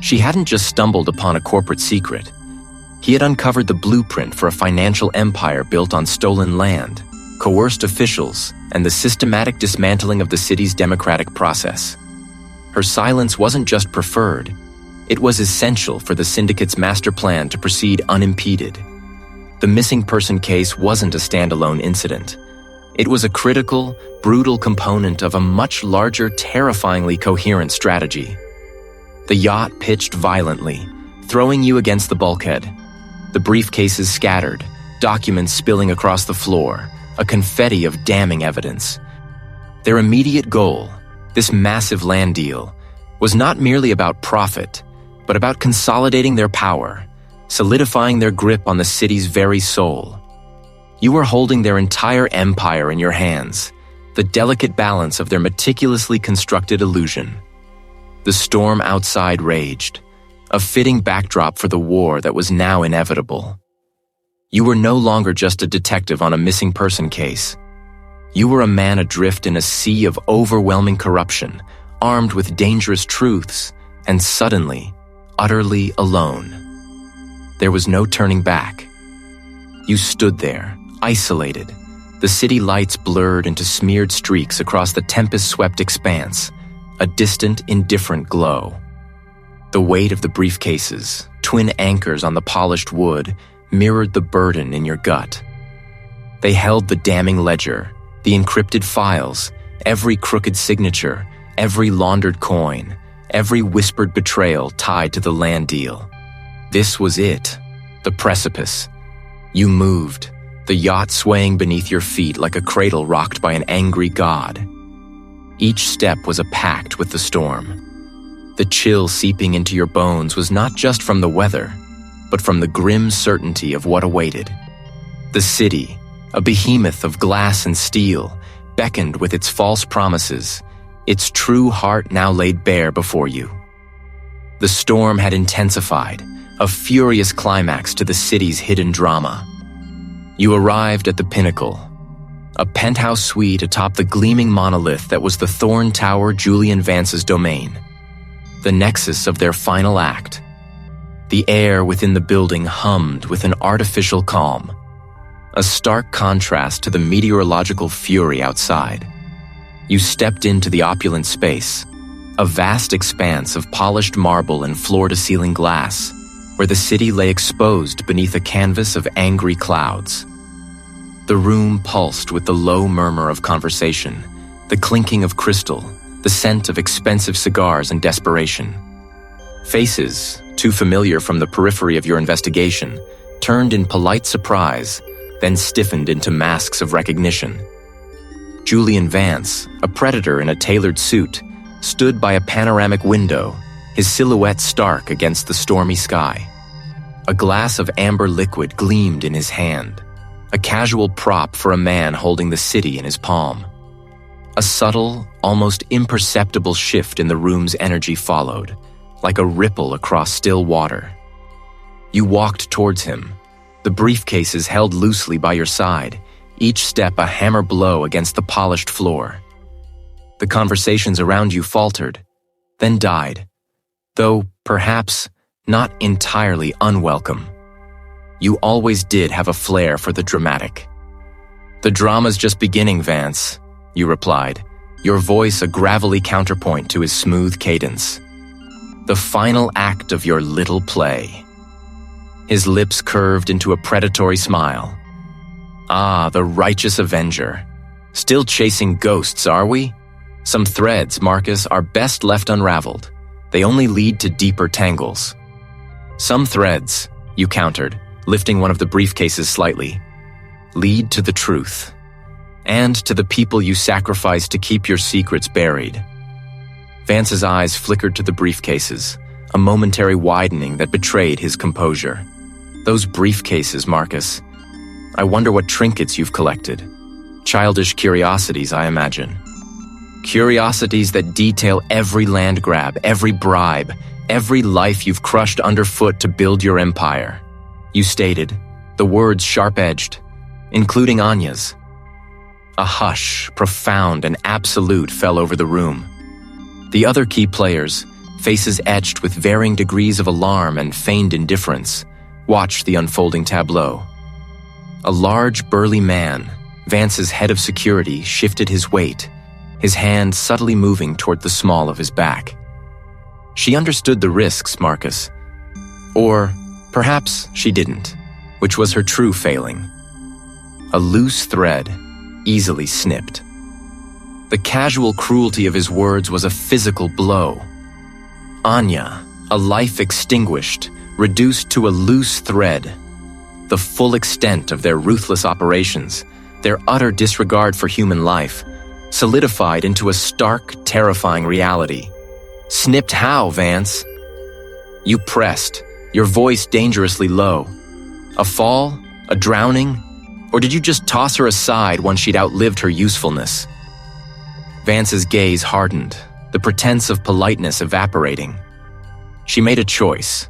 She hadn't just stumbled upon a corporate secret. He had uncovered the blueprint for a financial empire built on stolen land, coerced officials, and the systematic dismantling of the city's democratic process. Her silence wasn't just preferred, it was essential for the syndicate's master plan to proceed unimpeded. The missing person case wasn't a standalone incident. It was a critical, brutal component of a much larger, terrifyingly coherent strategy. The yacht pitched violently, throwing you against the bulkhead. The briefcases scattered, documents spilling across the floor, a confetti of damning evidence. Their immediate goal, this massive land deal, was not merely about profit, but about consolidating their power, solidifying their grip on the city's very soul. You were holding their entire empire in your hands, the delicate balance of their meticulously constructed illusion. The storm outside raged, a fitting backdrop for the war that was now inevitable. You were no longer just a detective on a missing person case. You were a man adrift in a sea of overwhelming corruption, armed with dangerous truths, and suddenly, utterly alone. There was no turning back. You stood there, isolated, the city lights blurred into smeared streaks across the tempest-swept expanse, a distant, indifferent glow. The weight of the briefcases, twin anchors on the polished wood, mirrored the burden in your gut. They held the damning ledger, the encrypted files, every crooked signature, every laundered coin, every whispered betrayal tied to the land deal. This was it, the precipice. You moved, the yacht swaying beneath your feet like a cradle rocked by an angry god. Each step was a pact with the storm. The chill seeping into your bones was not just from the weather, but from the grim certainty of what awaited. The city, a behemoth of glass and steel, beckoned with its false promises, its true heart now laid bare before you. The storm had intensified, a furious climax to the city's hidden drama. You arrived at the pinnacle, a penthouse suite atop the gleaming monolith that was the Thorne Tower Julian Vance's domain, the nexus of their final act. The air within the building hummed with an artificial calm, a stark contrast to the meteorological fury outside. You stepped into the opulent space, a vast expanse of polished marble and floor-to-ceiling glass, where the city lay exposed beneath a canvas of angry clouds. The room pulsed with the low murmur of conversation, the clinking of crystal, the scent of expensive cigars and desperation. Faces, too familiar from the periphery of your investigation, turned in polite surprise, then stiffened into masks of recognition. Julian Vance, a predator in a tailored suit, stood by a panoramic window, his silhouette stark against the stormy sky. A glass of amber liquid gleamed in his hand, a casual prop for a man holding the city in his palm. A subtle, almost imperceptible shift in the room's energy followed, like a ripple across still water. You walked towards him, the briefcases held loosely by your side, each step a hammer blow against the polished floor. The conversations around you faltered, then died, though perhaps not entirely unwelcome. You always did have a flair for the dramatic. "The drama's just beginning, Vance," you replied, your voice a gravelly counterpoint to his smooth cadence. "The final act of your little play." His lips curved into a predatory smile. "Ah, the righteous avenger. Still chasing ghosts, are we? Some threads, Marcus, are best left unraveled. They only lead to deeper tangles." "Some threads," you countered, lifting one of the briefcases slightly, "lead to the truth, and to the people you sacrifice to keep your secrets buried." Vance's eyes flickered to the briefcases, a momentary widening that betrayed his composure. "Those briefcases, Marcus. I wonder what trinkets you've collected. Childish curiosities, I imagine. Curiosities that detail every land grab, every bribe, every life you've crushed underfoot to build your empire." You stated, the words sharp-edged, "including Anya's." A hush, profound and absolute, fell over the room. The other key players, faces etched with varying degrees of alarm and feigned indifference, watched the unfolding tableau. A large, burly man, Vance's head of security, shifted his weight, his hand subtly moving toward the small of his back. She understood the risks, Marcus. Or perhaps she didn't, which was her true failing. A loose thread, easily snipped. The casual cruelty of his words was a physical blow. Anya, a life extinguished, reduced to a loose thread. The full extent of their ruthless operations, their utter disregard for human life, solidified into a stark, terrifying reality. Snipped how, Vance? You pressed, your voice dangerously low. A fall? A drowning? Or did you just toss her aside once she'd outlived her usefulness? Vance's gaze hardened, the pretense of politeness evaporating. She made a choice,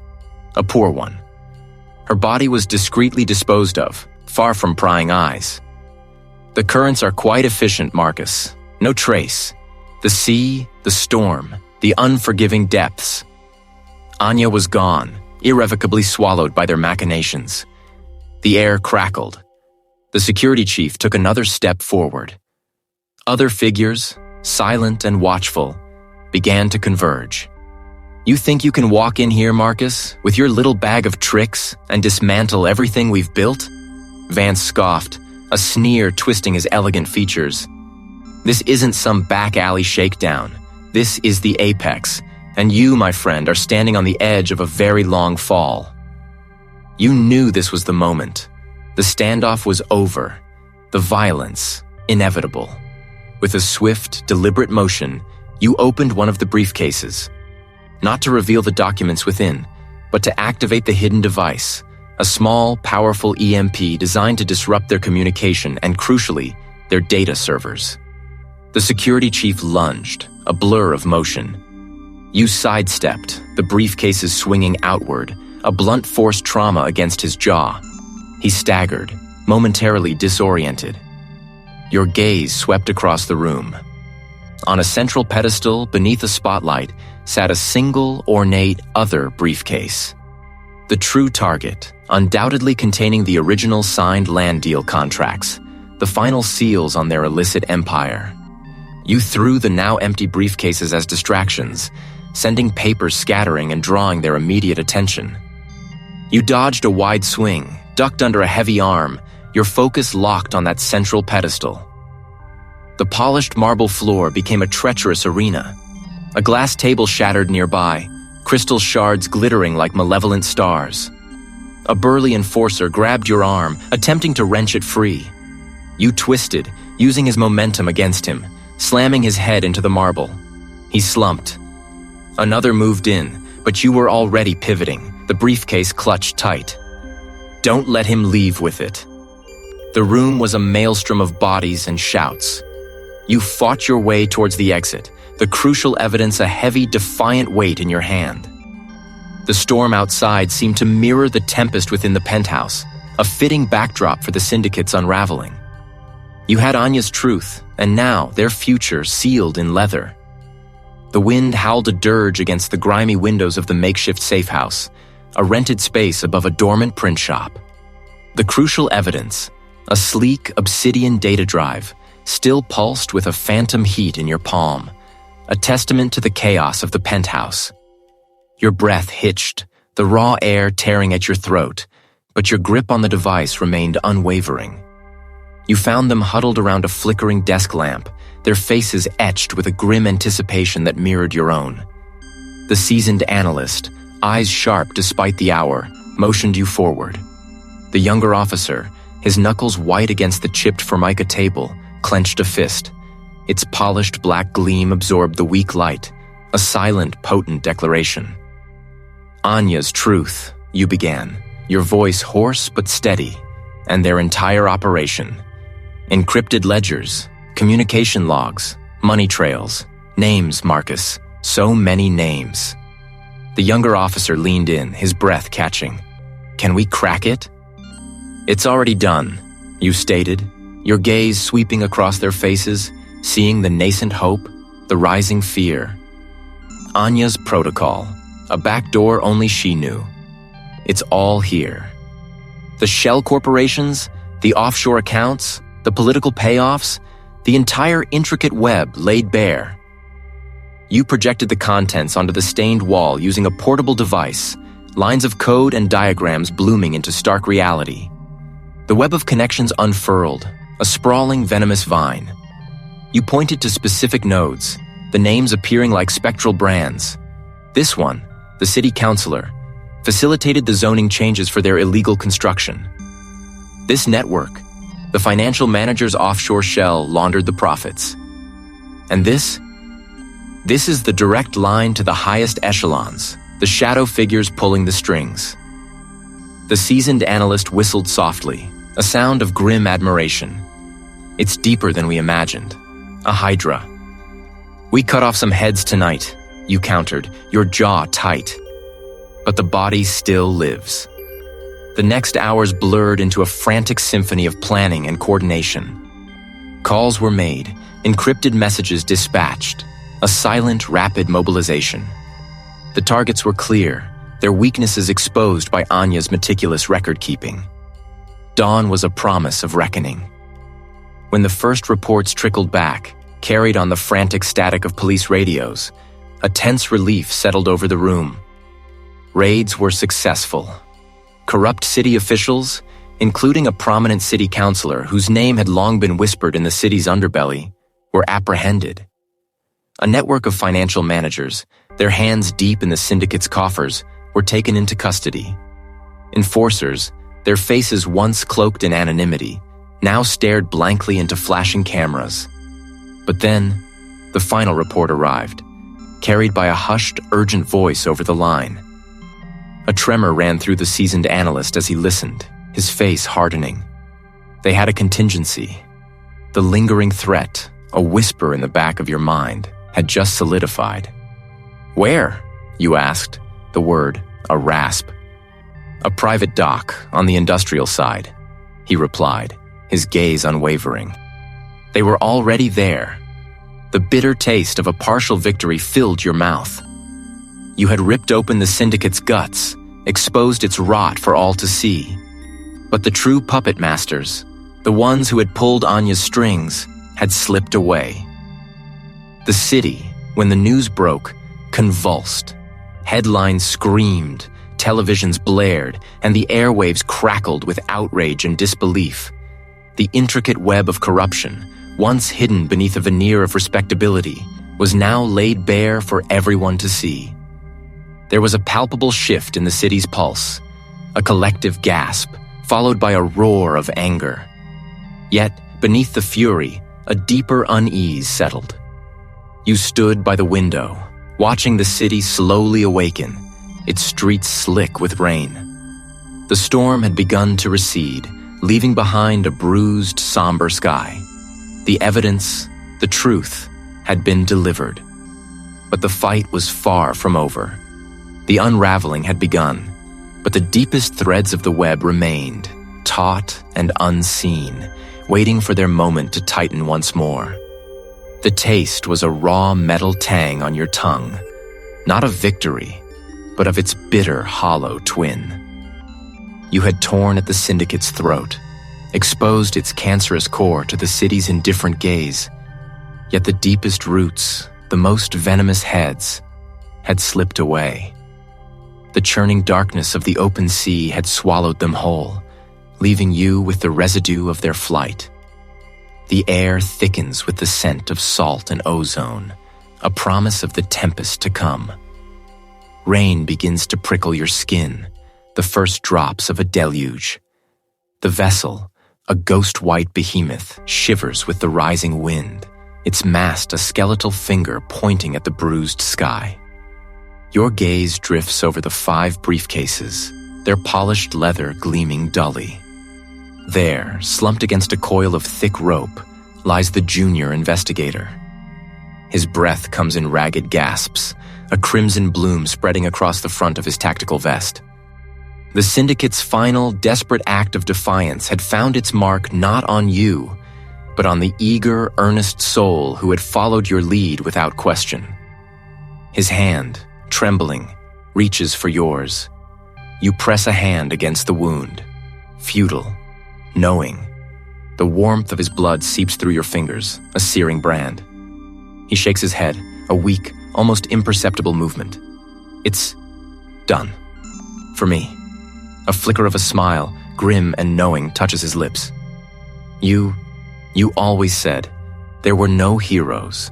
a poor one. Her body was discreetly disposed of, far from prying eyes. The currents are quite efficient, Marcus. No trace. The sea, the storm, the unforgiving depths. Anya was gone, irrevocably swallowed by their machinations. The air crackled. The security chief took another step forward. Other figures, silent and watchful, began to converge. You think you can walk in here, Marcus, with your little bag of tricks and dismantle everything we've built? Vance scoffed, a sneer twisting his elegant features. This isn't some back alley shakedown. This is the apex, and you, my friend, are standing on the edge of a very long fall. You knew this was the moment. The standoff was over, the violence inevitable. With a swift, deliberate motion, you opened one of the briefcases. Not to reveal the documents within, but to activate the hidden device, a small, powerful EMP designed to disrupt their communication and, crucially, their data servers. The security chief lunged, a blur of motion. You sidestepped, the briefcases swinging outward, a blunt force trauma against his jaw. He staggered, momentarily disoriented. Your gaze swept across the room. On a central pedestal beneath a spotlight sat a single, ornate other briefcase. The true target, undoubtedly containing the original signed land deal contracts, the final seals on their illicit empire. You threw the now empty briefcases as distractions, sending papers scattering and drawing their immediate attention. You dodged a wide swing, ducked under a heavy arm, your focus locked on that central pedestal. The polished marble floor became a treacherous arena. A glass table shattered nearby, crystal shards glittering like malevolent stars. A burly enforcer grabbed your arm, attempting to wrench it free. You twisted, using his momentum against him, slamming his head into the marble. He slumped. Another moved in, but you were already pivoting, the briefcase clutched tight. Don't let him leave with it. The room was a maelstrom of bodies and shouts. You fought your way towards the exit, the crucial evidence a heavy, defiant weight in your hand. The storm outside seemed to mirror the tempest within the penthouse, a fitting backdrop for the syndicate's unraveling. You had Anya's truth, and now their future sealed in leather. The wind howled a dirge against the grimy windows of the makeshift safe house, a rented space above a dormant print shop. The crucial evidence, a sleek obsidian data drive, still pulsed with a phantom heat in your palm, a testament to the chaos of the penthouse. Your breath hitched, the raw air tearing at your throat, but your grip on the device remained unwavering. You found them huddled around a flickering desk lamp, their faces etched with a grim anticipation that mirrored your own. The seasoned analyst, eyes sharp despite the hour, motioned you forward. The younger officer, his knuckles white against the chipped formica table, clenched a fist. Its polished black gleam absorbed the weak light, a silent, potent declaration. Anya's truth, you began, your voice hoarse but steady, and their entire operation. Encrypted ledgers, communication logs, money trails, names, Marcus, so many names. The younger officer leaned in, his breath catching. Can we crack it? It's already done, you stated, your gaze sweeping across their faces, seeing the nascent hope, the rising fear. Anya's protocol, a back door only she knew. It's all here. The shell corporations, the offshore accounts, the political payoffs, the entire intricate web laid bare. You projected the contents onto the stained wall using a portable device, lines of code and diagrams blooming into stark reality. The web of connections unfurled, a sprawling, venomous vine. You pointed to specific nodes, the names appearing like spectral brands. This one, the city councilor, facilitated the zoning changes for their illegal construction. This network, the financial manager's offshore shell, laundered the profits. And this is the direct line to the highest echelons, the shadow figures pulling the strings. The seasoned analyst whistled softly, a sound of grim admiration. It's deeper than we imagined. A hydra. We cut off some heads tonight, you countered, your jaw tight. But the body still lives. The next hours blurred into a frantic symphony of planning and coordination. Calls were made, encrypted messages dispatched, a silent, rapid mobilization. The targets were clear, their weaknesses exposed by Anya's meticulous record-keeping. Dawn was a promise of reckoning. When the first reports trickled back, carried on the frantic static of police radios, a tense relief settled over the room. Raids were successful. Corrupt city officials, including a prominent city councilor whose name had long been whispered in the city's underbelly, were apprehended. A network of financial managers, their hands deep in the syndicate's coffers, were taken into custody. Enforcers, their faces once cloaked in anonymity, now stared blankly into flashing cameras. But then, the final report arrived, carried by a hushed, urgent voice over the line. A tremor ran through the seasoned analyst as he listened, his face hardening. They had a contingency. The lingering threat, a whisper in the back of your mind, had just solidified. Where? You asked, the word a rasp. A private dock on the industrial side, he replied, his gaze unwavering. They were already there. The bitter taste of a partial victory filled your mouth. You had ripped open the syndicate's guts, exposed its rot for all to see. But the true puppet masters, the ones who had pulled Anya's strings, had slipped away. The city, when the news broke, convulsed. Headlines screamed, televisions blared, and the airwaves crackled with outrage and disbelief. The intricate web of corruption, once hidden beneath a veneer of respectability, was now laid bare for everyone to see. There was a palpable shift in the city's pulse, a collective gasp, followed by a roar of anger. Yet, beneath the fury, a deeper unease settled. You stood by the window, watching the city slowly awaken, its streets slick with rain. The storm had begun to recede, leaving behind a bruised, somber sky. The evidence, the truth, had been delivered. But the fight was far from over. The unraveling had begun, but the deepest threads of the web remained, taut and unseen, waiting for their moment to tighten once more. The taste was a raw metal tang on your tongue, not of victory, but of its bitter, hollow twin. You had torn at the syndicate's throat, exposed its cancerous core to the city's indifferent gaze, yet the deepest roots, the most venomous heads, had slipped away. The churning darkness of the open sea had swallowed them whole, leaving you with the residue of their flight. The air thickens with the scent of salt and ozone, a promise of the tempest to come. Rain begins to prickle your skin, the first drops of a deluge. The vessel, a ghost-white behemoth, shivers with the rising wind, its mast a skeletal finger pointing at the bruised sky. Your gaze drifts over the 5 briefcases, their polished leather gleaming dully. There, slumped against a coil of thick rope, lies the junior investigator. His breath comes in ragged gasps, a crimson bloom spreading across the front of his tactical vest. The syndicate's final, desperate act of defiance had found its mark not on you, but on the eager, earnest soul who had followed your lead without question. His hand, trembling, reaches for yours. You press a hand against the wound, futile, knowing. The warmth of his blood seeps through your fingers, a searing brand. He shakes his head, a weak, almost imperceptible movement. It's done. For me. A flicker of a smile, grim and knowing, touches his lips. You always said, there were no heroes.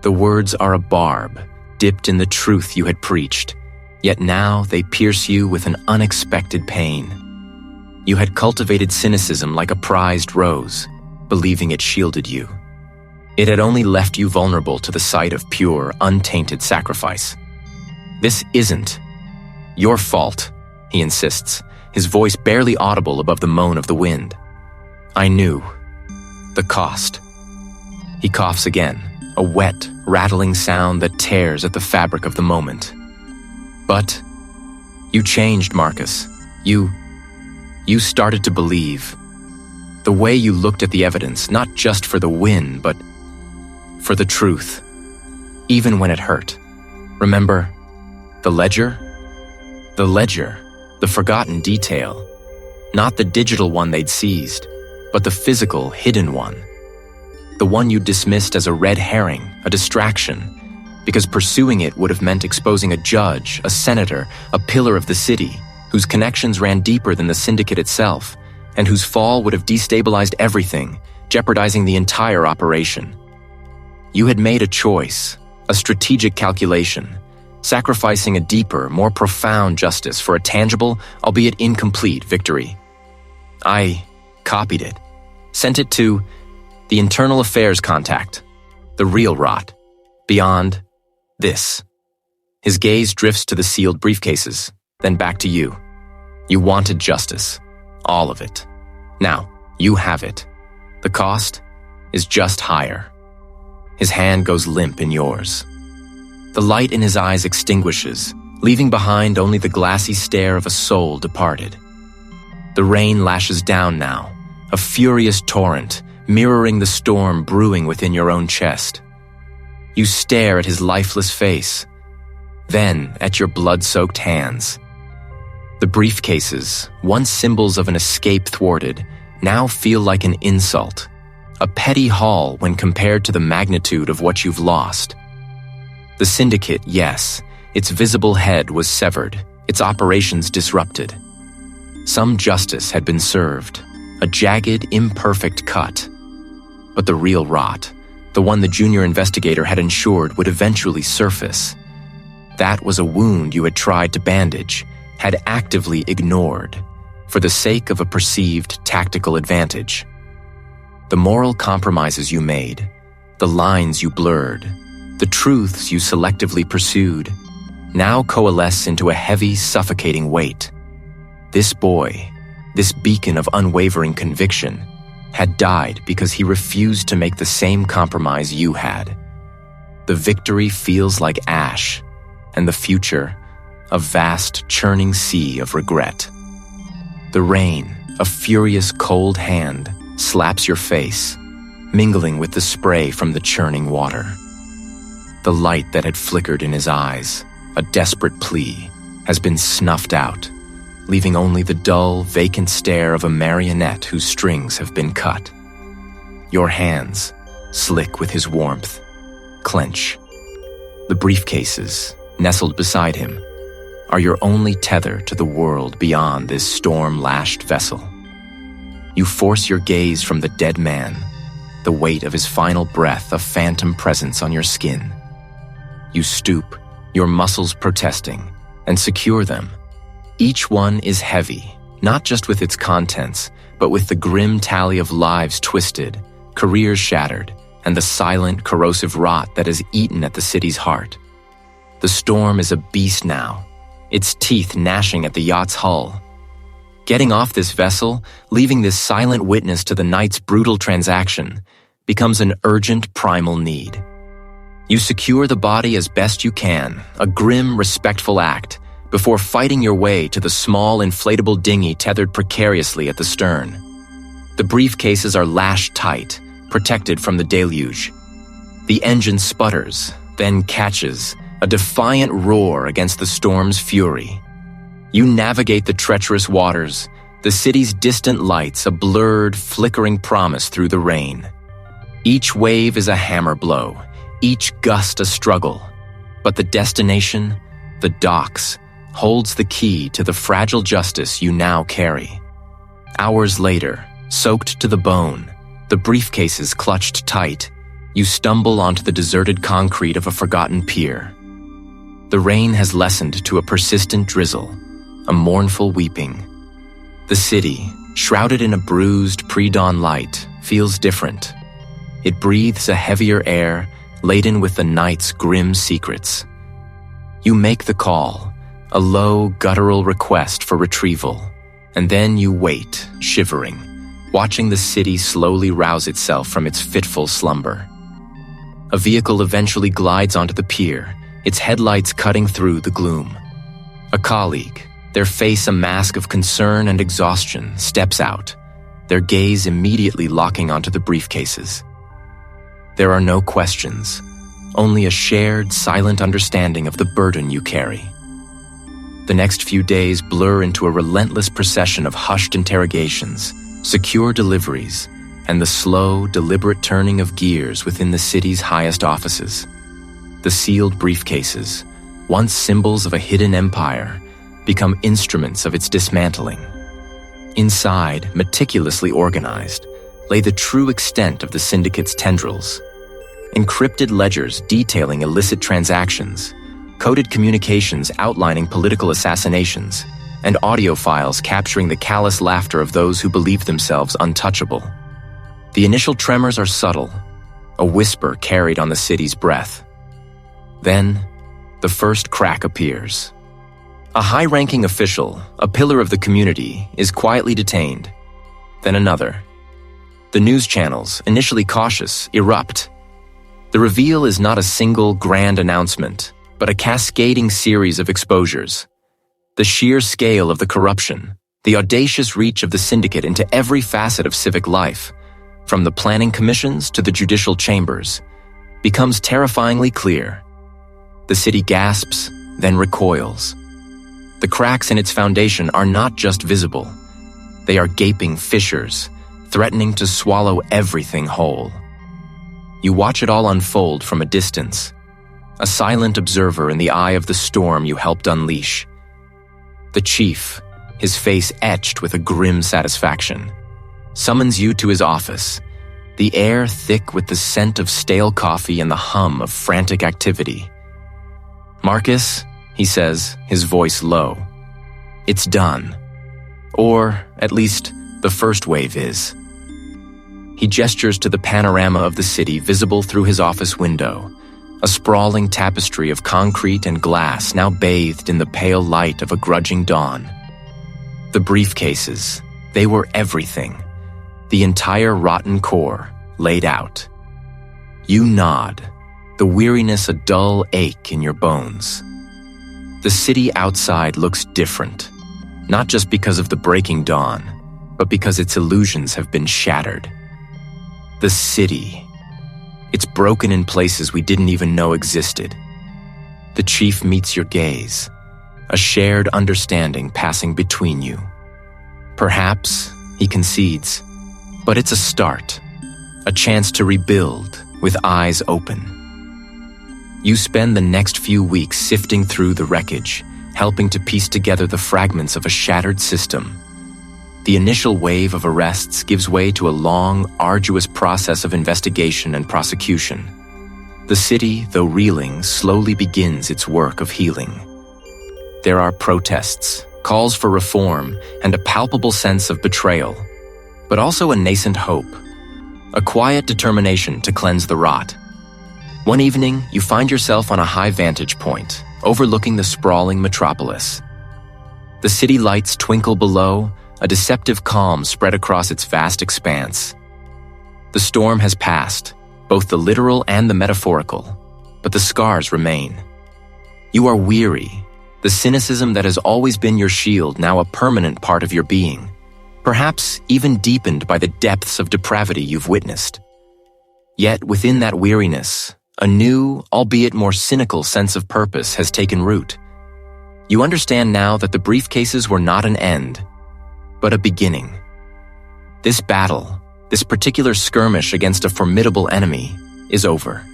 The words are a barb, dipped in the truth you had preached, yet now they pierce you with an unexpected pain. You had cultivated cynicism like a prized rose, believing it shielded you. It had only left you vulnerable to the sight of pure, untainted sacrifice. This isn't your fault, he insists, his voice barely audible above the moan of the wind. I knew. The cost. He coughs again, a wet, rattling sound that tears at the fabric of the moment. But you changed, Marcus. You started to believe. The way you looked at the evidence, not just for the win, but for the truth, even when it hurt. Remember, the ledger? The ledger, the forgotten detail. Not the digital one they'd seized, but the physical, hidden one. The one you dismissed as a red herring, a distraction, because pursuing it would have meant exposing a judge, a senator, a pillar of the city, whose connections ran deeper than the syndicate itself, and whose fall would have destabilized everything, jeopardizing the entire operation. You had made a choice, a strategic calculation, sacrificing a deeper, more profound justice for a tangible, albeit incomplete, victory. I copied it, sent it to the internal affairs contact, the real rot, beyond this. His gaze drifts to the sealed briefcases, then back to you. You wanted justice, all of it. Now, you have it. The cost is just higher. His hand goes limp in yours. The light in his eyes extinguishes, leaving behind only the glassy stare of a soul departed. The rain lashes down now, a furious torrent, mirroring the storm brewing within your own chest. You stare at his lifeless face, then at your blood-soaked hands. The briefcases, once symbols of an escape thwarted, now feel like an insult, a petty haul when compared to the magnitude of what you've lost. The syndicate, yes, its visible head was severed, its operations disrupted. Some justice had been served, a jagged, imperfect cut. But the real rot, the one the junior investigator had ensured would eventually surface, that was a wound you had tried to bandage, had actively ignored, for the sake of a perceived tactical advantage. The moral compromises you made, the lines you blurred, the truths you selectively pursued, now coalesce into a heavy, suffocating weight. This boy, this beacon of unwavering conviction, had died because he refused to make the same compromise you had. The victory feels like ash, and the future, a vast, churning sea of regret. The rain, a furious, cold hand, slaps your face, mingling with the spray from the churning water. The light that had flickered in his eyes, a desperate plea, has been snuffed out, leaving only the dull, vacant stare of a marionette whose strings have been cut. Your hands, slick with his warmth, clench. The briefcases, nestled beside him, are your only tether to the world beyond this storm-lashed vessel. You force your gaze from the dead man, the weight of his final breath a phantom presence on your skin. You stoop, your muscles protesting, and secure them. Each one is heavy, not just with its contents, but with the grim tally of lives twisted, careers shattered, and the silent, corrosive rot that has eaten at the city's heart. The storm is a beast now, its teeth gnashing at the yacht's hull. Getting off this vessel, leaving this silent witness to the night's brutal transaction, becomes an urgent primal need. You secure the body as best you can, a grim, respectful act, before fighting your way to the small, inflatable dinghy tethered precariously at the stern. The briefcases are lashed tight, protected from the deluge. The engine sputters, then catches, a defiant roar against the storm's fury. You navigate the treacherous waters, the city's distant lights a blurred, flickering promise through the rain. Each wave is a hammer blow, each gust a struggle. But the destination, the docks, holds the key to the fragile justice you now carry. Hours later, soaked to the bone, the briefcases clutched tight, you stumble onto the deserted concrete of a forgotten pier. The rain has lessened to a persistent drizzle, a mournful weeping. The city, shrouded in a bruised pre-dawn light, feels different. It breathes a heavier air, laden with the night's grim secrets. You make the call, a low, guttural request for retrieval, and then you wait, shivering, watching the city slowly rouse itself from its fitful slumber. A vehicle eventually glides onto the pier, its headlights cutting through the gloom. A colleague, their face a mask of concern and exhaustion, steps out, their gaze immediately locking onto the briefcases. There are no questions, only a shared, silent understanding of the burden you carry. The next few days blur into a relentless procession of hushed interrogations, secure deliveries, and the slow, deliberate turning of gears within the city's highest offices. The sealed briefcases, once symbols of a hidden empire, become instruments of its dismantling. Inside, meticulously organized, lay the true extent of the syndicate's tendrils. Encrypted ledgers detailing illicit transactions, coded communications outlining political assassinations, and audio files capturing the callous laughter of those who believe themselves untouchable. The initial tremors are subtle, a whisper carried on the city's breath. Then, the first crack appears. A high-ranking official, a pillar of the community, is quietly detained. Then another. The news channels, initially cautious, erupt. The reveal is not a single grand announcement, but a cascading series of exposures. The sheer scale of the corruption, the audacious reach of the syndicate into every facet of civic life, from the planning commissions to the judicial chambers, becomes terrifyingly clear. The city gasps, then recoils. The cracks in its foundation are not just visible. They are gaping fissures, threatening to swallow everything whole. You watch it all unfold from a distance, a silent observer in the eye of the storm you helped unleash. The chief, his face etched with a grim satisfaction, summons you to his office, the air thick with the scent of stale coffee and the hum of frantic activity. "Marcus," he says, his voice low, "it's done. Or, at least, the first wave is." He gestures to the panorama of the city visible through his office window, a sprawling tapestry of concrete and glass now bathed in the pale light of a grudging dawn. The briefcases, they were everything, the entire rotten core laid out. You nod, the weariness a dull ache in your bones. The city outside looks different, not just because of the breaking dawn, but because its illusions have been shattered. The city. It's broken in places we didn't even know existed. The chief meets your gaze, a shared understanding passing between you. Perhaps he concedes, but it's a start, a chance to rebuild with eyes open. You spend the next few weeks sifting through the wreckage, helping to piece together the fragments of a shattered system. The initial wave of arrests gives way to a long, arduous process of investigation and prosecution. The city, though reeling, slowly begins its work of healing. There are protests, calls for reform, and a palpable sense of betrayal, but also a nascent hope, a quiet determination to cleanse the rot. One evening, you find yourself on a high vantage point, overlooking the sprawling metropolis. The city lights twinkle below, a deceptive calm spread across its vast expanse. The storm has passed, both the literal and the metaphorical, but the scars remain. You are weary, the cynicism that has always been your shield now a permanent part of your being, perhaps even deepened by the depths of depravity you've witnessed. Yet within that weariness, a new, albeit more cynical sense of purpose has taken root. You understand now that the briefcases were not an end, but a beginning. This battle, this particular skirmish against a formidable enemy, is over.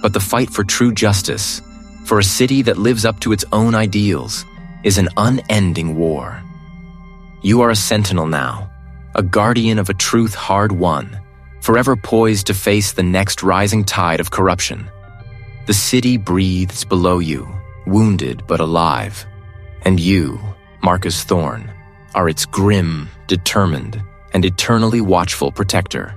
But the fight for true justice, for a city that lives up to its own ideals, is an unending war. You are a sentinel now, a guardian of a truth hard won, forever poised to face the next rising tide of corruption. The city breathes below you, wounded but alive, and you, Marcus Thorne, are its grim, determined, and eternally watchful protector.